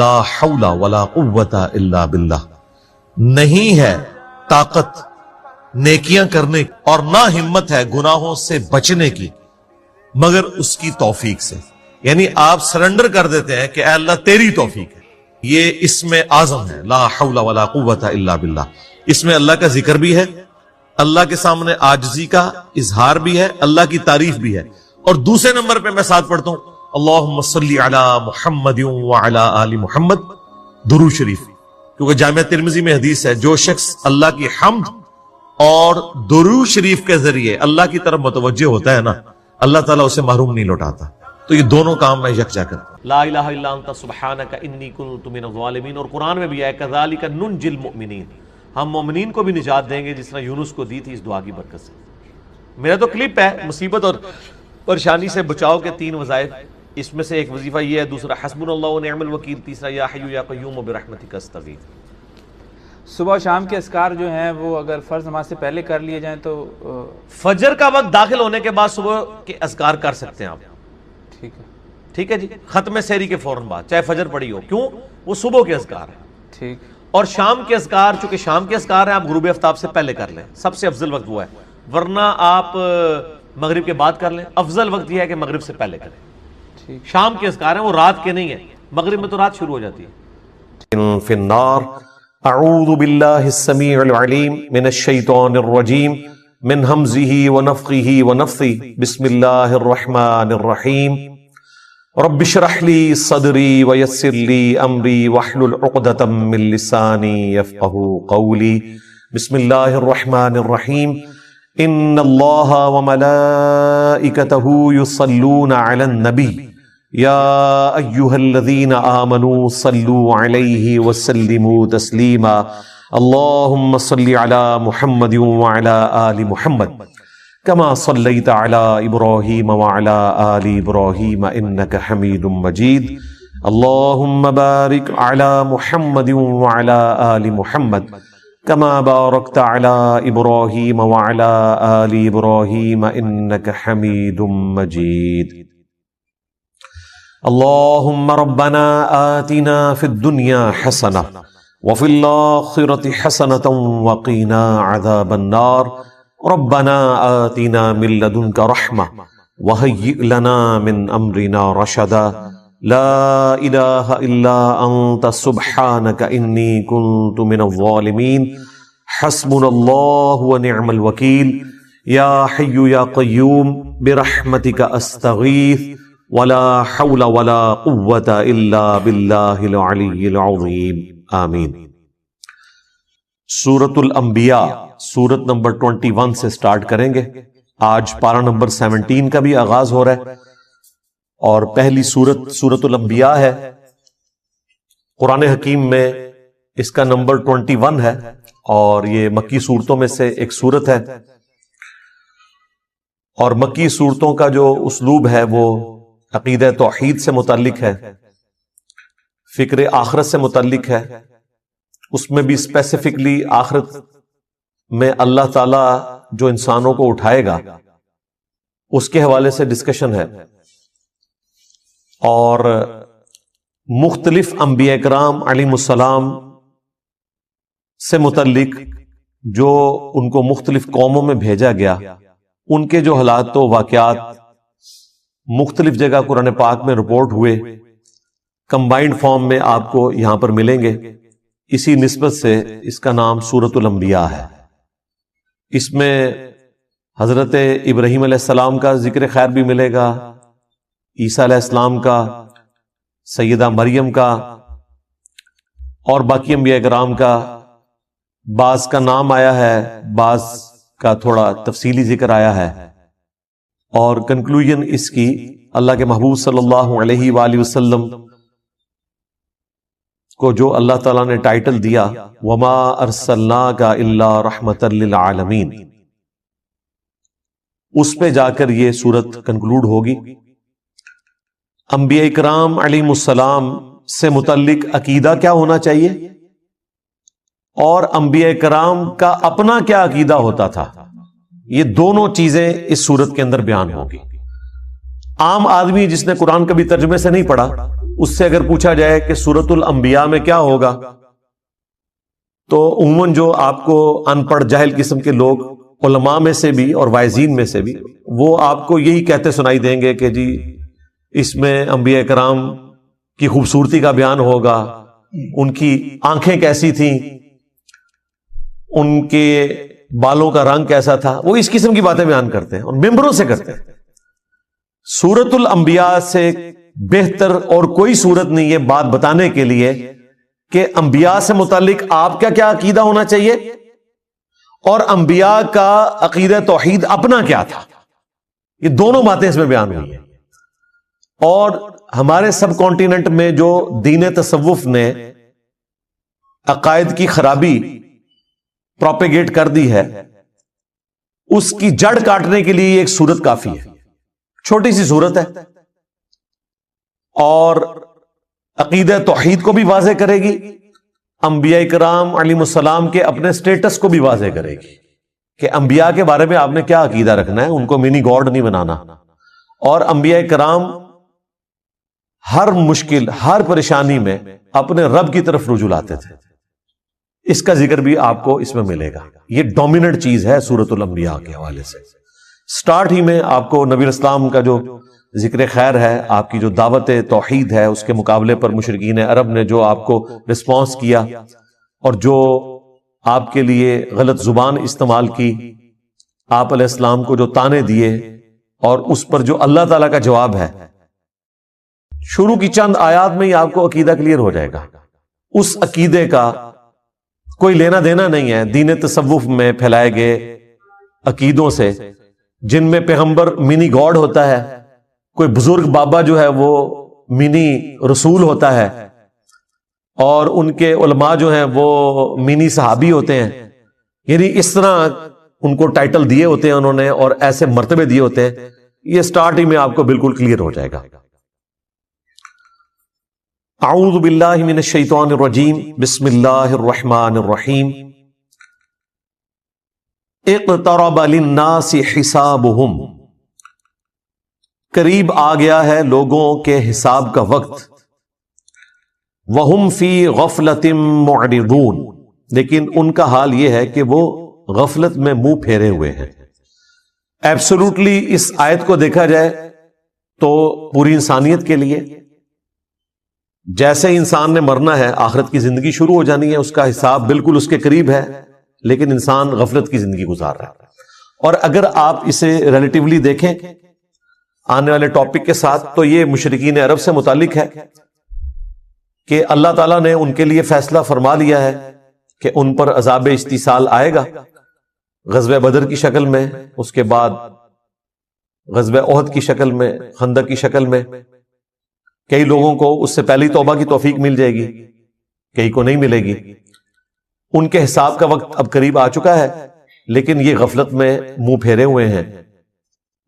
لا حول ولا قوت الا باللہ، نہیں ہے طاقت نیکیاں کرنے کی اور نہ ہمت ہے گناہوں سے بچنے کی مگر اس کی توفیق سے. یعنی آپ سرنڈر کر دیتے ہیں کہ اے اللہ تیری توفیق ہے. یہ اسم اعظم ہے، لا حول ولا قوت الا باللہ. اس میں اللہ کا ذکر بھی ہے، اللہ کے سامنے عاجزی کا اظہار بھی ہے، اللہ کی تعریف بھی ہے. اور دوسرے نمبر پہ میں ساتھ پڑھتا ہوں اللہم صلی علی محمد وعلی آل محمد، درود شریف. کیونکہ جامعہ ترمذی میں حدیث ہے جو شخص اللہ کی حمد اور درود شریف کے ذریعے اللہ کی طرف متوجہ ہوتا ہے نا، اللہ تعالیٰ اسے محروم نہیں لوٹاتا. تو یہ دونوں کام میں یکجا کرتا ہوں. لا الہ الا انت سبحانک انی کنت من الظالمین. اور قرآن میں بھی ہے کذالک ننجی المؤمنین، ہم مومنین کو بھی نجات دیں گے جس طرح یونس کو دی تھی اس دعا کی برکت سے. میرا تو کلپ ہے مصیبت اور پریشانی سے بچاؤ کے 3 وظائف. اس میں سے ایک وظیفہ یہ ہے، دوسرا حسبنا اللہ ونعم الوکیل، تیسرا یا حی یا قیوم برحمتک استغیث. صبح و شام کے اذکار جو ہیں وہ اگر فرض نماز سے پہلے کر لیے جائیں تو فجر کا وقت داخل ہونے کے بعد صبح کے اذکار کر سکتے ہیں آپ. ٹھیک ہے. ٹھیک ہے جی، ختم سحری کے فوراً بعد چاہے فجر پڑی ہو، کیوں؟ وہ صبح کے اذکار ہیں. ٹھیک. اور شام کے اذکار، چونکہ شام کے اذکار ہیں، آپ غروب آفتاب سے پہلے کر لیں، سب سے افضل وقت وہ ہے. ورنہ آپ مغرب کے بعد کر لیں، افضل وقت یہ ہے کہ مغرب سے پہلے کریں. شام کے اذکار ہیں وہ رات کے نہیں ہیں، مغرب میں تو رات شروع ہو جاتی ہے. فی النار. اعوذ باللہ السمیع العلیم من الشیطان الرجیم من ہمزہ ونفخہ ونفثہ. بسم اللہ الرحمن الرحیم. رب اشرح لی صدری ویسر لی امری واحلل عقدۃ من لسانی یفقہوا قولی. بسم اللہ الرحمن الرحیم. ان اللہ وملائکتہ یصلون علی النبی یا ایہا الذین آمنوا صلوا علیہ وسلموا تسلیما. اللہم صلی علی محمد وعلی آل محمد کما صلیت علی ابراہیم وعلی آل ابراہیم انک حمید مجید. اللہم بارک علی محمد وعلی آل محمد کما بارکت علی ابراہیم وعلی آل ابراہیم انک حمید مجید. اللہم ربنا آتنا فی الدنیا حسنہ وفی الآخرۃ حسنۃ وقنا عذاب النار. ربنا آتنا من لدنک رحمہ وہیئ لنا من امرنا رشدا. لا الہ الا انت سبحانک انی کنت من الظالمین. حسبنا اللہ ونعم الوکیل. یا حی یا قیوم برحمتک استغیث ولا حول ولا قوت الا باللہ العلی العظیم. آمین. سورۃ الانبیاء سورت نمبر 21 سے سٹارٹ کریں گے. آج پارہ نمبر 17 کا بھی آغاز ہو رہا ہے اور پہلی سورت سورۃ الانبیاء ہے. قرآن حکیم میں اس کا نمبر 21 ہے اور یہ مکی صورتوں میں سے ایک سورت ہے. اور مکی صورتوں کا جو اسلوب ہے وہ عقیدہ توحید سے متعلق ہے، فکر آخرت سے متعلق ہے. اس میں بھی اسپیسیفکلی آخرت میں اللہ تعالی جو انسانوں کو اٹھائے گا اس کے حوالے سے ڈسکشن ہے. اور مختلف انبیاء کرام علیہم السلام سے متعلق جو ان کو مختلف قوموں میں بھیجا گیا، ان کے جو حالات و واقعات مختلف جگہ قرآن پاک میں رپورٹ ہوئے، کمبائنڈ فارم میں آپ کو یہاں پر ملیں گے. اسی نسبت سے اس کا نام سورۃ الانبیاء ہے. اس میں حضرت ابراہیم علیہ السلام کا ذکر خیر بھی ملے گا، عیسیٰ علیہ السلام کا، سیدہ مریم کا اور باقی انبیاء کرام کا. بعض کا نام آیا ہے، بعض کا تھوڑا تفصیلی ذکر آیا ہے. اور کنکلوژن اس کی اللہ کے محبوب صلی اللہ علیہ وآلہ وسلم کو جو اللہ تعالیٰ نے ٹائٹل دیا وما ارسلناک الا رحمتا للعالمین، اس پہ جا کر یہ سورت کنکلوڈ ہوگی. انبیاء کرام علیہم السلام سے متعلق عقیدہ کیا ہونا چاہیے اور انبیاء کرام کا اپنا کیا عقیدہ ہوتا تھا، یہ دونوں چیزیں اس سورت کے اندر بیان ہوگی. عام آدمی جس نے قرآن کبھی ترجمے سے نہیں پڑھا اس سے اگر پوچھا جائے کہ سورۃ الانبیاء میں کیا ہوگا، تو عموماً جو آپ کو ان پڑھ جاہل قسم کے لوگ علماء میں سے بھی اور واعظین میں سے بھی وہ آپ کو یہی کہتے سنائی دیں گے کہ جی اس میں انبیاء کرام کی خوبصورتی کا بیان ہوگا، ان کی آنکھیں کیسی تھیں، ان کے بالوں کا رنگ کیسا تھا، وہ اس قسم کی باتیں بیان کرتے ہیں اور ممبروں سے کرتے ہیں۔ سورۃ الانبیاء سے بہتر اور کوئی صورت نہیں ہے بات بتانے کے لیے کہ انبیاء سے متعلق آپ کا کیا عقیدہ ہونا چاہیے اور انبیاء کا عقیدہ توحید اپنا کیا تھا۔ یہ دونوں باتیں اس میں بیان ہوئی ہیں۔ اور ہمارے سب کانٹیننٹ میں جو دین تصوف نے عقائد کی خرابی پروپیگیٹ کر دی ہے، اس کی جڑ کاٹنے کے لیے ایک صورت کافی ہے، چھوٹی سی صورت ہے، اور عقیدہ توحید کو بھی واضح کرے گی، انبیاء کرام علیہ السلام کے اپنے سٹیٹس کو بھی واضح کرے گی کہ انبیاء کے بارے میں آپ نے کیا عقیدہ رکھنا ہے، ان کو منی گاڈ نہیں بنانا، اور انبیاء کرام ہر مشکل ہر پریشانی میں اپنے رب کی طرف رجوع لاتے تھے۔ اس کا ذکر بھی آپ کو اس میں ملے گا۔ یہ ڈومیننٹ چیز ہے سورۃ الانبیاء کے حوالے سے۔ سٹارٹ ہی میں آپ کو نبی اسلام کا جو ذکر خیر ہے، آپ کی جو دعوت توحید ہے، اس کے مقابلے پر مشرکین عرب نے جو آپ کو رسپانس کیا اور جو آپ کے لیے غلط زبان استعمال کی، آپ علیہ السلام کو جو تانے دیے، اور اس پر جو اللہ تعالیٰ کا جواب ہے، شروع کی چند آیات میں ہی آپ کو عقیدہ کلیئر ہو جائے گا۔ اس عقیدے کا کوئی لینا دینا نہیں ہے دین تصوف میں پھیلائے گئے عقیدوں سے، جن میں پیغمبر منی گاڈ ہوتا ہے، کوئی بزرگ بابا جو ہے وہ منی رسول ہوتا ہے، اور ان کے علماء جو ہیں وہ منی صحابی ہوتے ہیں۔ یعنی اس طرح ان کو ٹائٹل دیے ہوتے ہیں انہوں نے، اور ایسے مرتبے دیے ہوتے ہیں۔ یہ سٹارٹ ہی میں آپ کو بالکل کلیئر ہو جائے گا۔ اعوذ باللہ من الشیطان الرجیم، بسم اللہ الرحمن الرحیم۔ اقترب للناس حسابہم، قریب آ گیا ہے لوگوں کے حساب کا وقت، وہم فی غفلۃ معرضون، لیکن ان کا حال یہ ہے کہ وہ غفلت میں منہ پھیرے ہوئے ہیں۔ ایبسولوٹلی اس آیت کو دیکھا جائے تو پوری انسانیت کے لیے جیسے انسان نے مرنا ہے، آخرت کی زندگی شروع ہو جانی ہے، اس کا حساب بالکل اس کے قریب ہے، لیکن انسان غفلت کی زندگی گزار رہا ہے۔ اور اگر آپ اسے ریلیٹیولی دیکھیں آنے والے ٹاپک کے ساتھ، تو یہ مشرکین عرب سے متعلق ہے کہ اللہ تعالیٰ نے ان کے لیے فیصلہ فرما لیا ہے کہ ان پر عذاب استیصال آئے گا، غزوہ بدر کی شکل میں، اس کے بعد غزوہ احد کی شکل میں، خندق کی شکل میں۔ کئی لوگوں کو اس سے پہلی توبہ کی توفیق مل جائے گی، کئی کو نہیں ملے گی۔ ان کے حساب کا وقت اب قریب آ چکا ہے، لیکن یہ غفلت میں منہ پھیرے ہوئے ہیں۔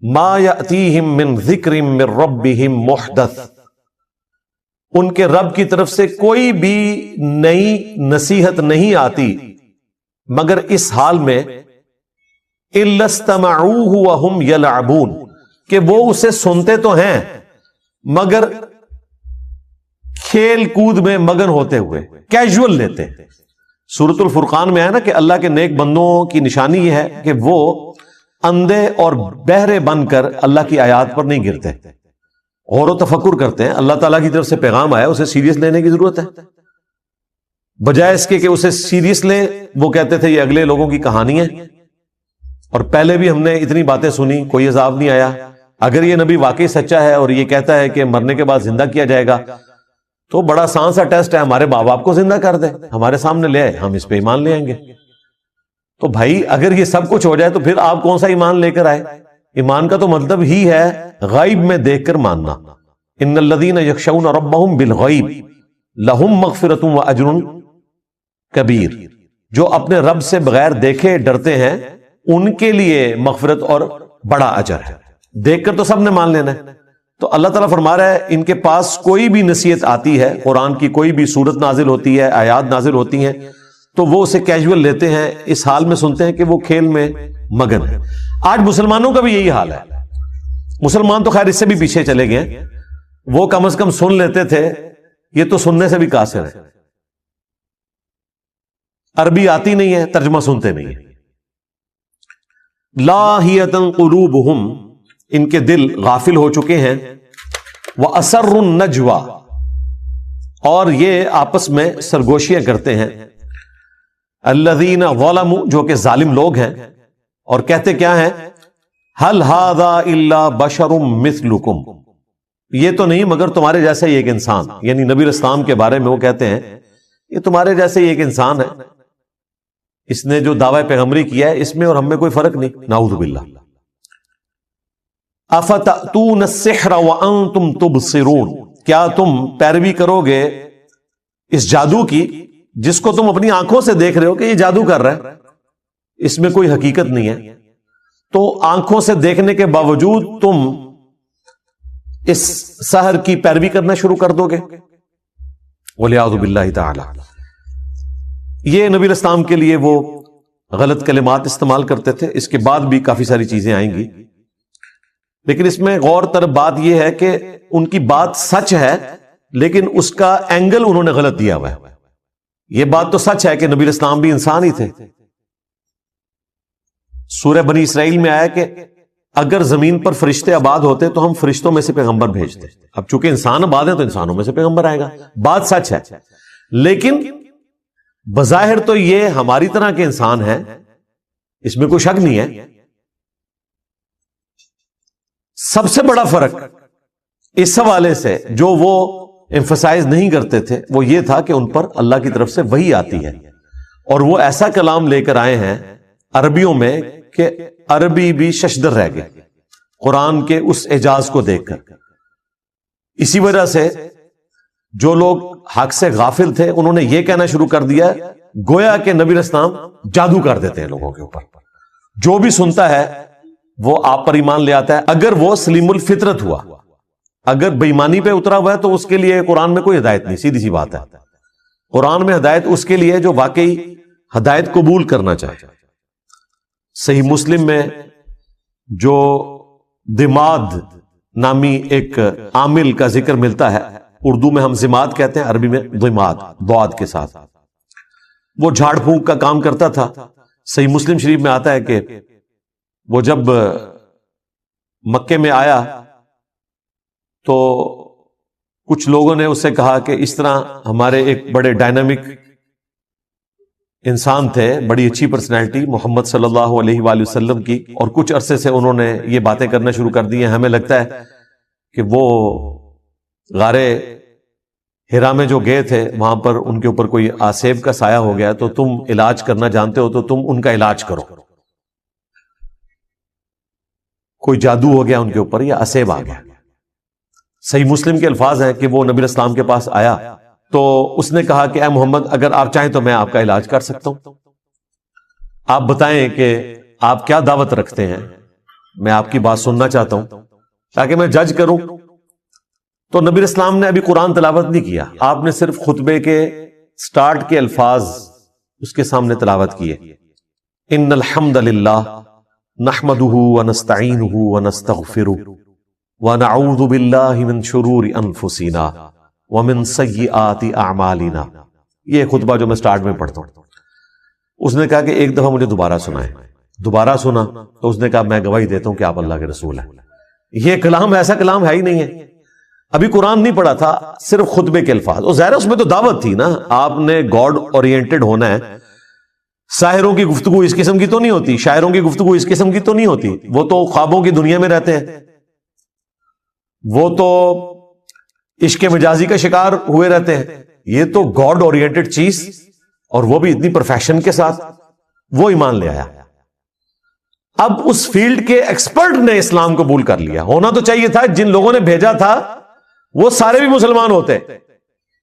ما یأتیہم من ذکر من ربہم محدث، ان کے رب کی طرف سے کوئی بھی نئی نصیحت نہیں آتی مگر اس حال میں الا استمعوہ وہم یلعبون، کہ وہ اسے سنتے تو ہیں مگر کھیل کود میں مگن ہوتے ہوئے، کیجول لیتے۔ سورۃ الفرقان میں ہے نا کہ اللہ کے نیک بندوں کی نشانی یہ ہے کہ وہ اندھے اور بہرے بن کر اللہ کی آیات پر نہیں گرتے، غور و تفکر کرتے ہیں۔ اللہ تعالیٰ کی طرف سے پیغام آیا، اسے سیریس لینے کی ضرورت ہے، بجائے اس کے کہ اسے سیریس لیں وہ کہتے تھے یہ اگلے لوگوں کی کہانی ہے۔ اور پہلے بھی ہم نے اتنی باتیں سنی، کوئی عذاب نہیں آیا۔ اگر یہ نبی واقعی سچا ہے اور یہ کہتا ہے کہ مرنے کے بعد زندہ کیا جائے گا، تو بڑا آسان سا ٹیسٹ ہے، ہمارے باپ باپ کو زندہ کر دے، ہمارے سامنے لے آئے، ہم اس پہ ایمان لے آئیں گے۔ تو بھائی اگر یہ سب کچھ ہو جائے تو پھر آپ کون سا ایمان لے کر آئے؟ ایمان کا تو مطلب ہی ہے غیب میں دیکھ کر ماننا۔ ان الذین یخشون ربہم بالغیب لہم مغفرۃ واجر کبیر، جو اپنے رب سے بغیر دیکھے ڈرتے ہیں ان کے لیے مغفرت اور بڑا اجر ہے۔ دیکھ کر تو سب نے مان لینا ہے۔ تو اللہ تعالیٰ فرما رہا ہے ان کے پاس کوئی بھی نصیحت آتی ہے، قرآن کی کوئی بھی صورت نازل ہوتی ہے، آیات نازل ہوتی ہیں، تو وہ اسے کیجول لیتے ہیں، اس حال میں سنتے ہیں کہ وہ کھیل میں مگن ہے۔ آج مسلمانوں کا بھی یہی حال ہے۔ مسلمان تو خیر اس سے بھی پیچھے چلے گئے، وہ کم از کم سن لیتے تھے، یہ تو سننے سے بھی قاصر ہے. عربی آتی نہیں ہے، ترجمہ سنتے نہیں ہیں. لاہیۃ قلوبہم، ان کے دل غافل ہو چکے ہیں. وَأَسَرُّ النَّجْوَى، اور یہ آپس میں سرگوشیاں کرتے ہیں. الذین ظلموا، جو کہ ظالم لوگ ہیں، اور کہتے کیا ہیں؟ هل هذا الا بشر مثلکم، یہ تو نہیں مگر تمہارے جیسا ہی ایک انسان. یعنی نبی اسلام کے بارے میں وہ کہتے ہیں یہ تمہارے جیسے ہی ایک انسان ہے، اس نے جو دعوی پیغمبری کیا ہے اس میں اور ہم میں کوئی فرق نہیں. نعوذ باللہ. افتأتون السحر وانتم تبصرون، کیا تم پیروی کرو گے اس جادو کی جس کو تم اپنی آنکھوں سے دیکھ رہے ہو کہ یہ جادو کر رہا ہے، اس میں کوئی حقیقت نہیں ہے، تو آنکھوں سے دیکھنے کے باوجود تم اس سحر کی پیروی کرنا شروع کر دو گے. وَلِعَوْذُ بِاللَّهِ تَعَالَى. یہ نبی اسلام کے لیے وہ غلط کلمات استعمال کرتے تھے. اس کے بعد بھی کافی ساری چیزیں آئیں گی، لیکن اس میں غور طرف بات یہ ہے کہ ان کی بات سچ ہے لیکن اس کا اینگل انہوں نے غلط دیا ہوا ہے. یہ بات تو سچ ہے کہ نبی اسلام بھی انسان ہی تھے. سورہ بنی اسرائیل میں آیا کہ اگر زمین پر فرشتے آباد ہوتے تو ہم فرشتوں میں سے پیغمبر بھیجتے. اب چونکہ انسان آباد ہے تو انسانوں میں سے پیغمبر آئے گا. بات سچ ہے، لیکن بظاہر تو یہ ہماری طرح کے انسان ہیں، اس میں کوئی شک نہیں ہے. سب سے بڑا فرق اس حوالے سے جو وہ ایمفسائز نہیں کرتے تھے وہ یہ تھا کہ ان پر اللہ کی طرف سے وحی آتی ہے، اور وہ ایسا کلام لے کر آئے ہیں عربیوں میں کہ عربی بھی ششدر رہ گئے قرآن کے اس اعجاز کو دیکھ کر. اسی وجہ سے جو لوگ حق سے غافل تھے انہوں نے یہ کہنا شروع کر دیا گویا کہ نبی اسلام جادو کر دیتے ہیں لوگوں کے اوپر. جو بھی سنتا ہے وہ آپ پر ایمان لے آتا ہے اگر وہ سلیم الفطرت ہوا. اگر بےایمانی پہ اترا ہوا ہے تو اس کے لیے قرآن میں کوئی ہدایت نہیں. سیدھی سی بات ہے. قرآن میں ہدایت اس کے لیے جو واقعی ہدایت قبول کرنا چاہے. صحیح مسلم میں جو دماد نامی ایک عامل کا ذکر ملتا ہے، اردو میں ہم زماد کہتے ہیں، عربی میں دماد ضاد کے ساتھ. وہ جھاڑ پھونک کا کام کرتا تھا. صحیح مسلم شریف میں آتا ہے کہ وہ جب مکے میں آیا تو کچھ لوگوں نے اس سے کہا کہ اس طرح ہمارے ایک بڑے ڈائنامک انسان تھے، بڑی اچھی پرسنالٹی محمد صلی اللہ علیہ وآلہ وسلم کی، اور کچھ عرصے سے انہوں نے یہ باتیں کرنا شروع کر دی ہیں. ہمیں لگتا ہے کہ وہ غار ہرا میں جو گئے تھے وہاں پر ان کے اوپر کوئی آسیب کا سایہ ہو گیا، تو تم علاج کرنا جانتے ہو تو تم ان کا علاج کرو. کوئی جادو ہو گیا ان کے اوپر یا آسیب آ گیا. صحیح مسلم کے الفاظ ہیں کہ وہ نبی اسلام کے پاس آیا تو اس نے کہا کہ اے محمد اگر آپ چاہیں تو میں آپ کا علاج کر سکتا ہوں. آپ بتائیں کہ آپ کیا دعوت رکھتے ہیں، میں آپ کی بات سننا چاہتا ہوں تاکہ میں جج کروں. تو نبی اسلام نے ابھی قرآن تلاوت نہیں کیا، آپ نے صرف خطبے کے سٹارٹ کے الفاظ اس کے سامنے تلاوت کیے. ان الحمد للہ نحمده ونستعینه ونستغفره ونعوذ باللہ من شرور انفسنا ومن سیئات اعمالنا. یہ خطبہ جو میں سٹارٹ میں پڑھتا ہوں. اس نے کہا کہ ایک دفعہ مجھے دوبارہ سنائیں. دوبارہ سنا تو اس نے کہا میں گواہی دیتا ہوں کہ آپ اللہ کے رسول ہیں. یہ کلام ایسا کلام ہے ہی نہیں ہے. ابھی قرآن نہیں پڑھا تھا، صرف خطبے کے الفاظ. اور ظاہر اس میں تو دعوت تھی نا، آپ نے گاڈ اورینٹڈ ہونا ہے. ساحروں کی گفتگو اس قسم کی تو نہیں ہوتی، شاعروں کی گفتگو اس قسم کی تو نہیں ہوتی. وہ تو خوابوں کی دنیا میں رہتے ہیں، وہ تو عشق مجازی کا شکار ہوئے رہتے ہیں. یہ تو گاڈ اورینٹڈ چیز، اور وہ بھی اتنی پروفیشن کے ساتھ وہ ایمان لے آیا. اب اس فیلڈ کے ایکسپرٹ نے اسلام قبول کر لیا. ہونا تو چاہیے تھا جن لوگوں نے بھیجا تھا وہ سارے بھی مسلمان ہوتے،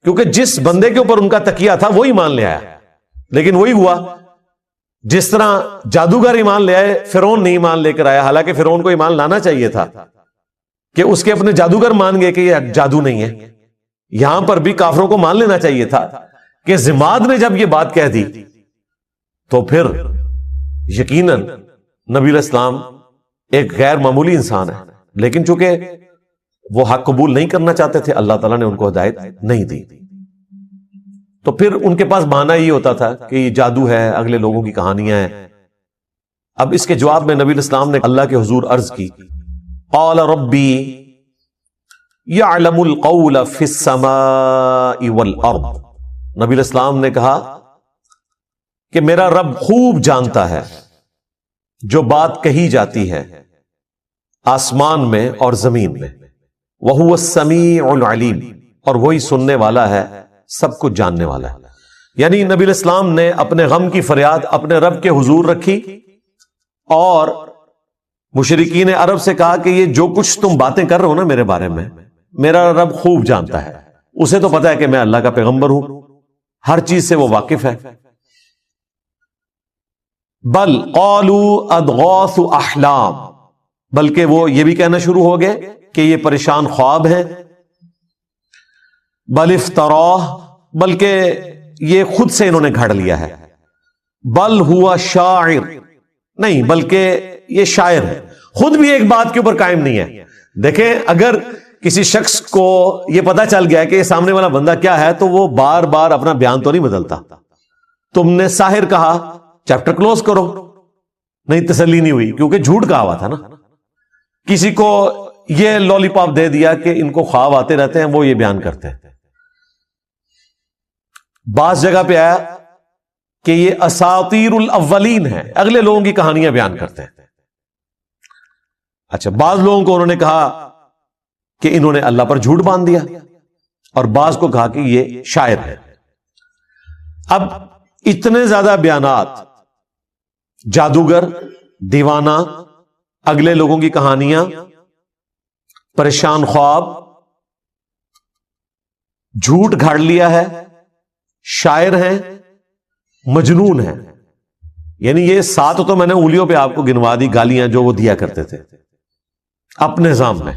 کیونکہ جس بندے کے اوپر ان کا تکیہ تھا وہ ایمان لے آیا. لیکن وہی ہوا جس طرح جادوگر ایمان لے آئے، فرعون نہیں ایمان لے کر آیا. حالانکہ فرعون کو ایمان لانا چاہیے تھا کہ اس کے اپنے جادوگر مان گئے کہ یہ جادو نہیں ہے. یہاں پر بھی کافروں کو مان لینا چاہیے تھا کہ زماد نے جب یہ بات کہہ دی تو پھر یقیناً نبی الاسلام ایک غیر معمولی انسان ہے. لیکن چونکہ وہ حق قبول نہیں کرنا چاہتے تھے، اللہ تعالیٰ نے ان کو ہدایت نہیں دی. تو پھر ان کے پاس بہانہ یہ ہوتا تھا کہ یہ جادو ہے، اگلے لوگوں کی کہانیاں ہیں. اب اس کے جواب میں نبی الاسلام نے اللہ کے حضور عرض کی، قال ربی یعلم القول فی السماء والارض. نبی الاسلام نے کہا کہ میرا رب خوب جانتا ہے جو بات کہی جاتی ہے آسمان میں اور زمین میں، وَهُوَ السَّمِيعُ الْعَلِيمُ، اور وہی سننے والا ہے، سب کچھ جاننے والا ہے. یعنی نبی الاسلام نے اپنے غم کی فریاد اپنے رب کے حضور رکھی اور مشرکین عرب سے کہا کہ یہ جو کچھ تم باتیں کر رہے ہو نا میرے بارے میں، میرا رب خوب جانتا ہے، اسے تو پتا ہے کہ میں اللہ کا پیغمبر ہوں، ہر چیز سے وہ واقف ہے. بل قالوا اضغاث احلام، بلکہ وہ یہ بھی کہنا شروع ہو گئے کہ یہ پریشان خواب ہیں. بل افتراہ، بلکہ یہ خود سے انہوں نے گھڑ لیا ہے. بل ہوا شاعر، نہیں بلکہ یہ شاعر ہے، خود بھی ایک بات کے اوپر قائم نہیں ہے. دیکھیں اگر کسی شخص کو یہ پتا چل گیا کہ یہ سامنے والا بندہ کیا ہے تو وہ بار بار اپنا بیان تو نہیں بدلتا. تم نے ساحر کہا، چیپٹر کلوز کرو، نہیں تسلی نہیں ہوئی کیونکہ جھوٹ کہا ہوا تھا نا. کسی کو یہ لولی پاپ دے دیا کہ ان کو خواب آتے رہتے ہیں، وہ یہ بیان کرتے ہیں. بعض جگہ پہ آیا کہ یہ اساطیر الاولین ہے، اگلے لوگوں کی کہانیاں بیان کرتے ہیں. اچھا، بعض لوگوں کو انہوں نے کہا کہ انہوں نے اللہ پر جھوٹ باندھ دیا، اور بعض کو کہا کہ یہ شاعر ہے. اب اتنے زیادہ بیانات، جادوگر، دیوانہ، اگلے لوگوں کی کہانیاں، پریشان خواب، جھوٹ گھاڑ لیا ہے، شاعر ہیں، مجنون ہیں. یعنی یہ 7 تو میں نے انگلیوں پہ آپ کو گنوا دی گالیاں جو وہ دیا کرتے تھے اپنے نظام میں.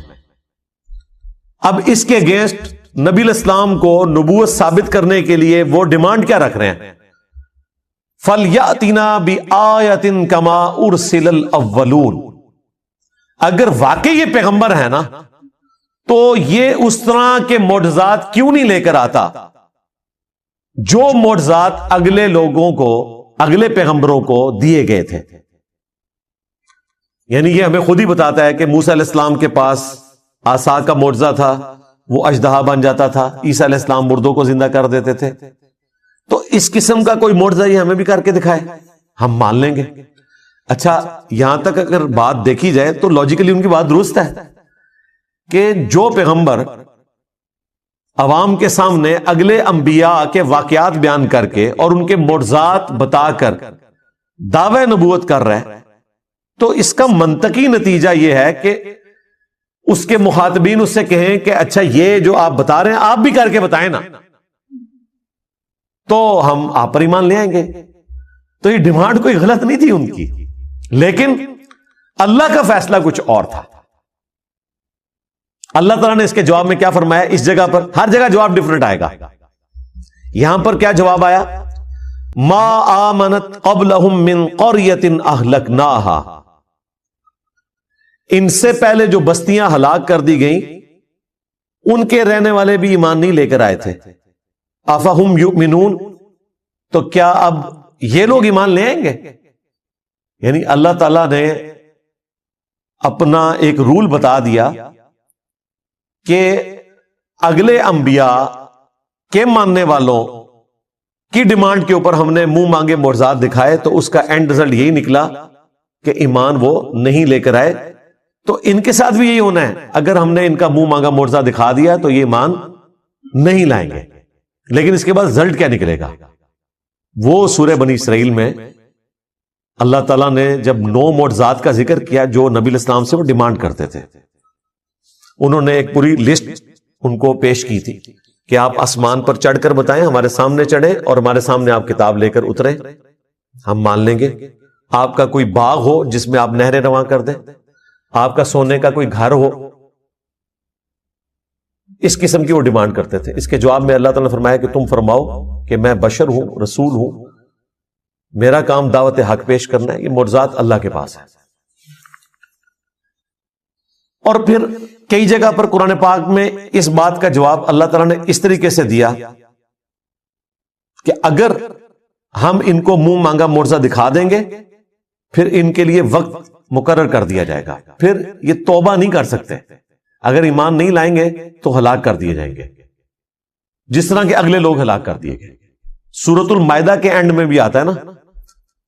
اب اس کے اگینسٹ نبی الاسلام کو نبوت ثابت کرنے کے لیے وہ ڈیمانڈ کیا رکھ رہے ہیں؟ فَلْيَأْتِنَا بِآیَةٍ كَمَا أُرْسِلَ الْأَوَّلُونَ. اگر واقعی یہ پیغمبر ہے نا تو یہ اس طرح کے معجزات کیوں نہیں لے کر آتا جو معجزات اگلے لوگوں کو، اگلے پیغمبروں کو دیے گئے تھے. یعنی یہ ہمیں خود ہی بتاتا ہے کہ موسیٰ علیہ السلام کے پاس عصا کا معجزہ تھا، وہ اژدہا بن جاتا تھا، عیسیٰ علیہ السلام مردوں کو زندہ کر دیتے تھے. تو اس قسم کا کوئی معجزہ یہ ہمیں بھی کر کے دکھائے، ہم مان لیں گے. اچھا، یہاں تک اگر بات دیکھی جائے تو لاجیکلی ان کی بات درست ہے کہ جو پیغمبر عوام کے سامنے اگلے انبیاء کے واقعات بیان کر کے اور ان کے معجزات بتا کر دعوی نبوت کر رہا ہے، تو اس کا منطقی نتیجہ یہ ہے کہ اس کے مخاطبین اس سے کہیں کہ اچھا یہ جو آپ بتا رہے ہیں آپ بھی کر کے بتائیں نا، تو ہم آپ پر ایمان لے آئیں گے. تو یہ ڈیمانڈ کوئی غلط نہیں تھی ان کی، لیکن اللہ کا فیصلہ کچھ اور تھا. اللہ تعالیٰ نے اس کے جواب میں کیا فرمایا؟ اس جگہ پر ہر جگہ جواب ڈیفرنٹ آئے گا. یہاں پر کیا جواب آیا؟ ما آمنت قبلہم من قریۃ اہلکناہا. ان سے پہلے جو بستیاں ہلاک کر دی گئیں ان کے رہنے والے بھی ایمان نہیں لے کر آئے تھے. افہم یؤمنون، تو کیا اب یہ لوگ ایمان لے آئیں گے؟ یعنی اللہ تعالیٰ نے اپنا ایک رول بتا دیا کہ اگلے انبیاء کے ماننے والوں کی ڈیمانڈ کے اوپر ہم نے منہ مانگے معجزات دکھائے، تو اس کا اینڈ رزلٹ یہی نکلا کہ ایمان وہ نہیں لے کر آئے. تو ان کے ساتھ بھی یہی ہونا ہے، اگر ہم نے ان کا منہ مانگا معجزہ دکھا دیا تو یہ ایمان نہیں لائیں گے. لیکن اس کے بعد رزلٹ کیا نکلے گا؟ وہ سورہ بنی اسرائیل میں اللہ تعالیٰ نے جب 9 معجزات کا ذکر کیا جو نبی الاسلام سے وہ ڈیمانڈ کرتے تھے، انہوں نے ایک پوری لسٹ ان کو پیش کی تھی کہ آپ آسمان پر چڑھ کر بتائیں، ہمارے سامنے چڑھیں اور ہمارے سامنے آپ کتاب لے کر اتریں، ہم مان لیں گے. آپ کا کوئی باغ ہو جس میں آپ نہریں رواں کر دیں، آپ کا سونے کا کوئی گھر ہو، اس قسم کی وہ ڈیمانڈ کرتے تھے. اس کے جواب میں اللہ تعالیٰ نے فرمایا کہ تم فرماؤ کہ میں بشر ہوں، رسول ہوں، میرا کام دعوت حق پیش کرنا ہے، یہ معجزات اللہ کے پاس ہے. اور پھر کئی جگہ پر قرآن پاک میں اس بات کا جواب اللہ تعالیٰ نے اس طریقے سے دیا کہ اگر ہم ان کو منہ مانگا معجزہ دکھا دیں گے پھر ان کے لیے وقت مقرر کر دیا جائے گا، پھر یہ توبہ نہیں کر سکتے، اگر ایمان نہیں لائیں گے تو ہلاک کر دیے جائیں گے، جس طرح کے اگلے لوگ ہلاک کر دیے گئے۔ سورۃ المائدہ کے اینڈ میں بھی آتا ہے نا،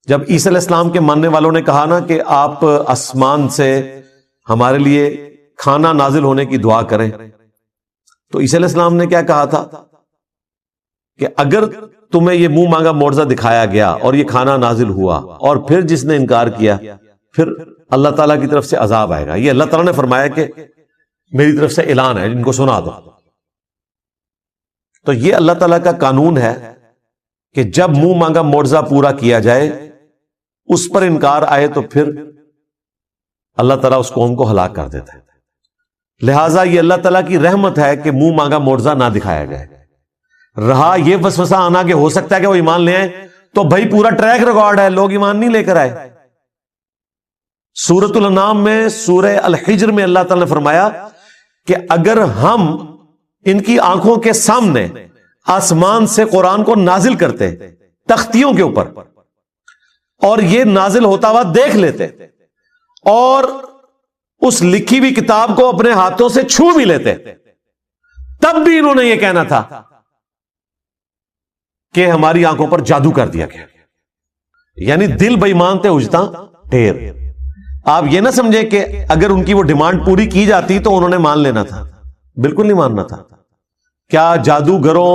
جب عیسی علیہ السلام کے ماننے والوں نے کہا نا کہ آپ آسمان سے ہمارے لیے کھانا نازل ہونے کی دعا کریں، تو عیسی علیہ السلام نے کیا کہا تھا کہ اگر تمہیں یہ منہ مانگا معجزہ دکھایا گیا اور یہ کھانا نازل ہوا اور پھر جس نے انکار کیا پھر اللہ تعالیٰ کی طرف سے عذاب آئے گا۔ یہ اللہ تعالیٰ نے فرمایا کہ میری طرف سے اعلان ہے، ان کو سنا دو۔ تو یہ اللہ تعالیٰ کا قانون ہے کہ جب منہ مانگا معجزہ پورا کیا جائے، اس پر انکار آئے تو پھر اللہ تعالیٰ اس قوم کو ہلاک کر دیتا ہے۔ لہٰذا یہ اللہ تعالیٰ کی رحمت ہے کہ منہ مانگا معجزہ نہ دکھایا جائے۔ رہا یہ وسوسہ آنا کہ ہو سکتا ہے کہ وہ ایمان لے آئیں، تو بھائی پورا ٹریک ریکارڈ ہے، لوگ ایمان نہیں لے کر آئے۔ سورۃ الانعام میں، سورہ الحجر میں اللہ تعالیٰ نے فرمایا کہ اگر ہم ان کی آنکھوں کے سامنے آسمان سے قرآن کو نازل کرتے تختیوں کے اوپر، اور یہ نازل ہوتا ہوا دیکھ لیتے اور اس لکھی ہوئی کتاب کو اپنے ہاتھوں سے چھو بھی لیتے، تب بھی انہوں نے یہ کہنا تھا کہ ہماری آنکھوں پر جادو کر دیا گیا۔ یعنی دل بے ایمان تھے اجتا ڈھیر۔ آپ یہ نہ سمجھیں کہ اگر ان کی وہ ڈیمانڈ پوری کی جاتی تو انہوں نے مان لینا تھا، بالکل نہیں ماننا تھا۔ کیا جادوگروں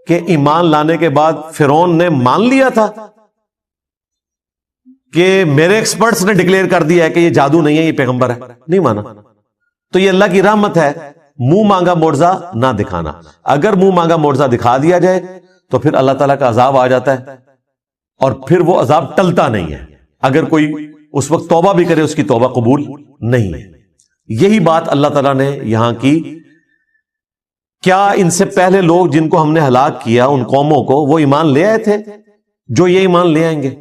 کے ایمان لانے کے بعد فرعون نے مان لیا تھا کہ میرے ایکسپرٹس نے ڈکلیئر کر دیا ہے کہ یہ جادو نہیں ہے، یہ پیغمبر ہے؟ نہیں مانا۔ تو یہ اللہ کی رحمت ہے، منہ مانگا معجزہ نہ دکھانا۔ اگر منہ مانگا معجزہ دکھا دیا جائے تو پھر اللہ تعالیٰ کا عذاب آ جاتا ہے، اور پھر وہ عذاب ٹلتا نہیں ہے۔ اگر کوئی اس وقت توبہ بھی کرے، اس کی توبہ قبول نہیں ہے۔ یہی بات اللہ تعالیٰ نے یہاں کی۔ کیا ان سے پہلے لوگ جن کو ہم نے ہلاک کیا، ان قوموں کو، وہ ایمان لے آئے تھے جو یہ ایمان لے آئیں گے؟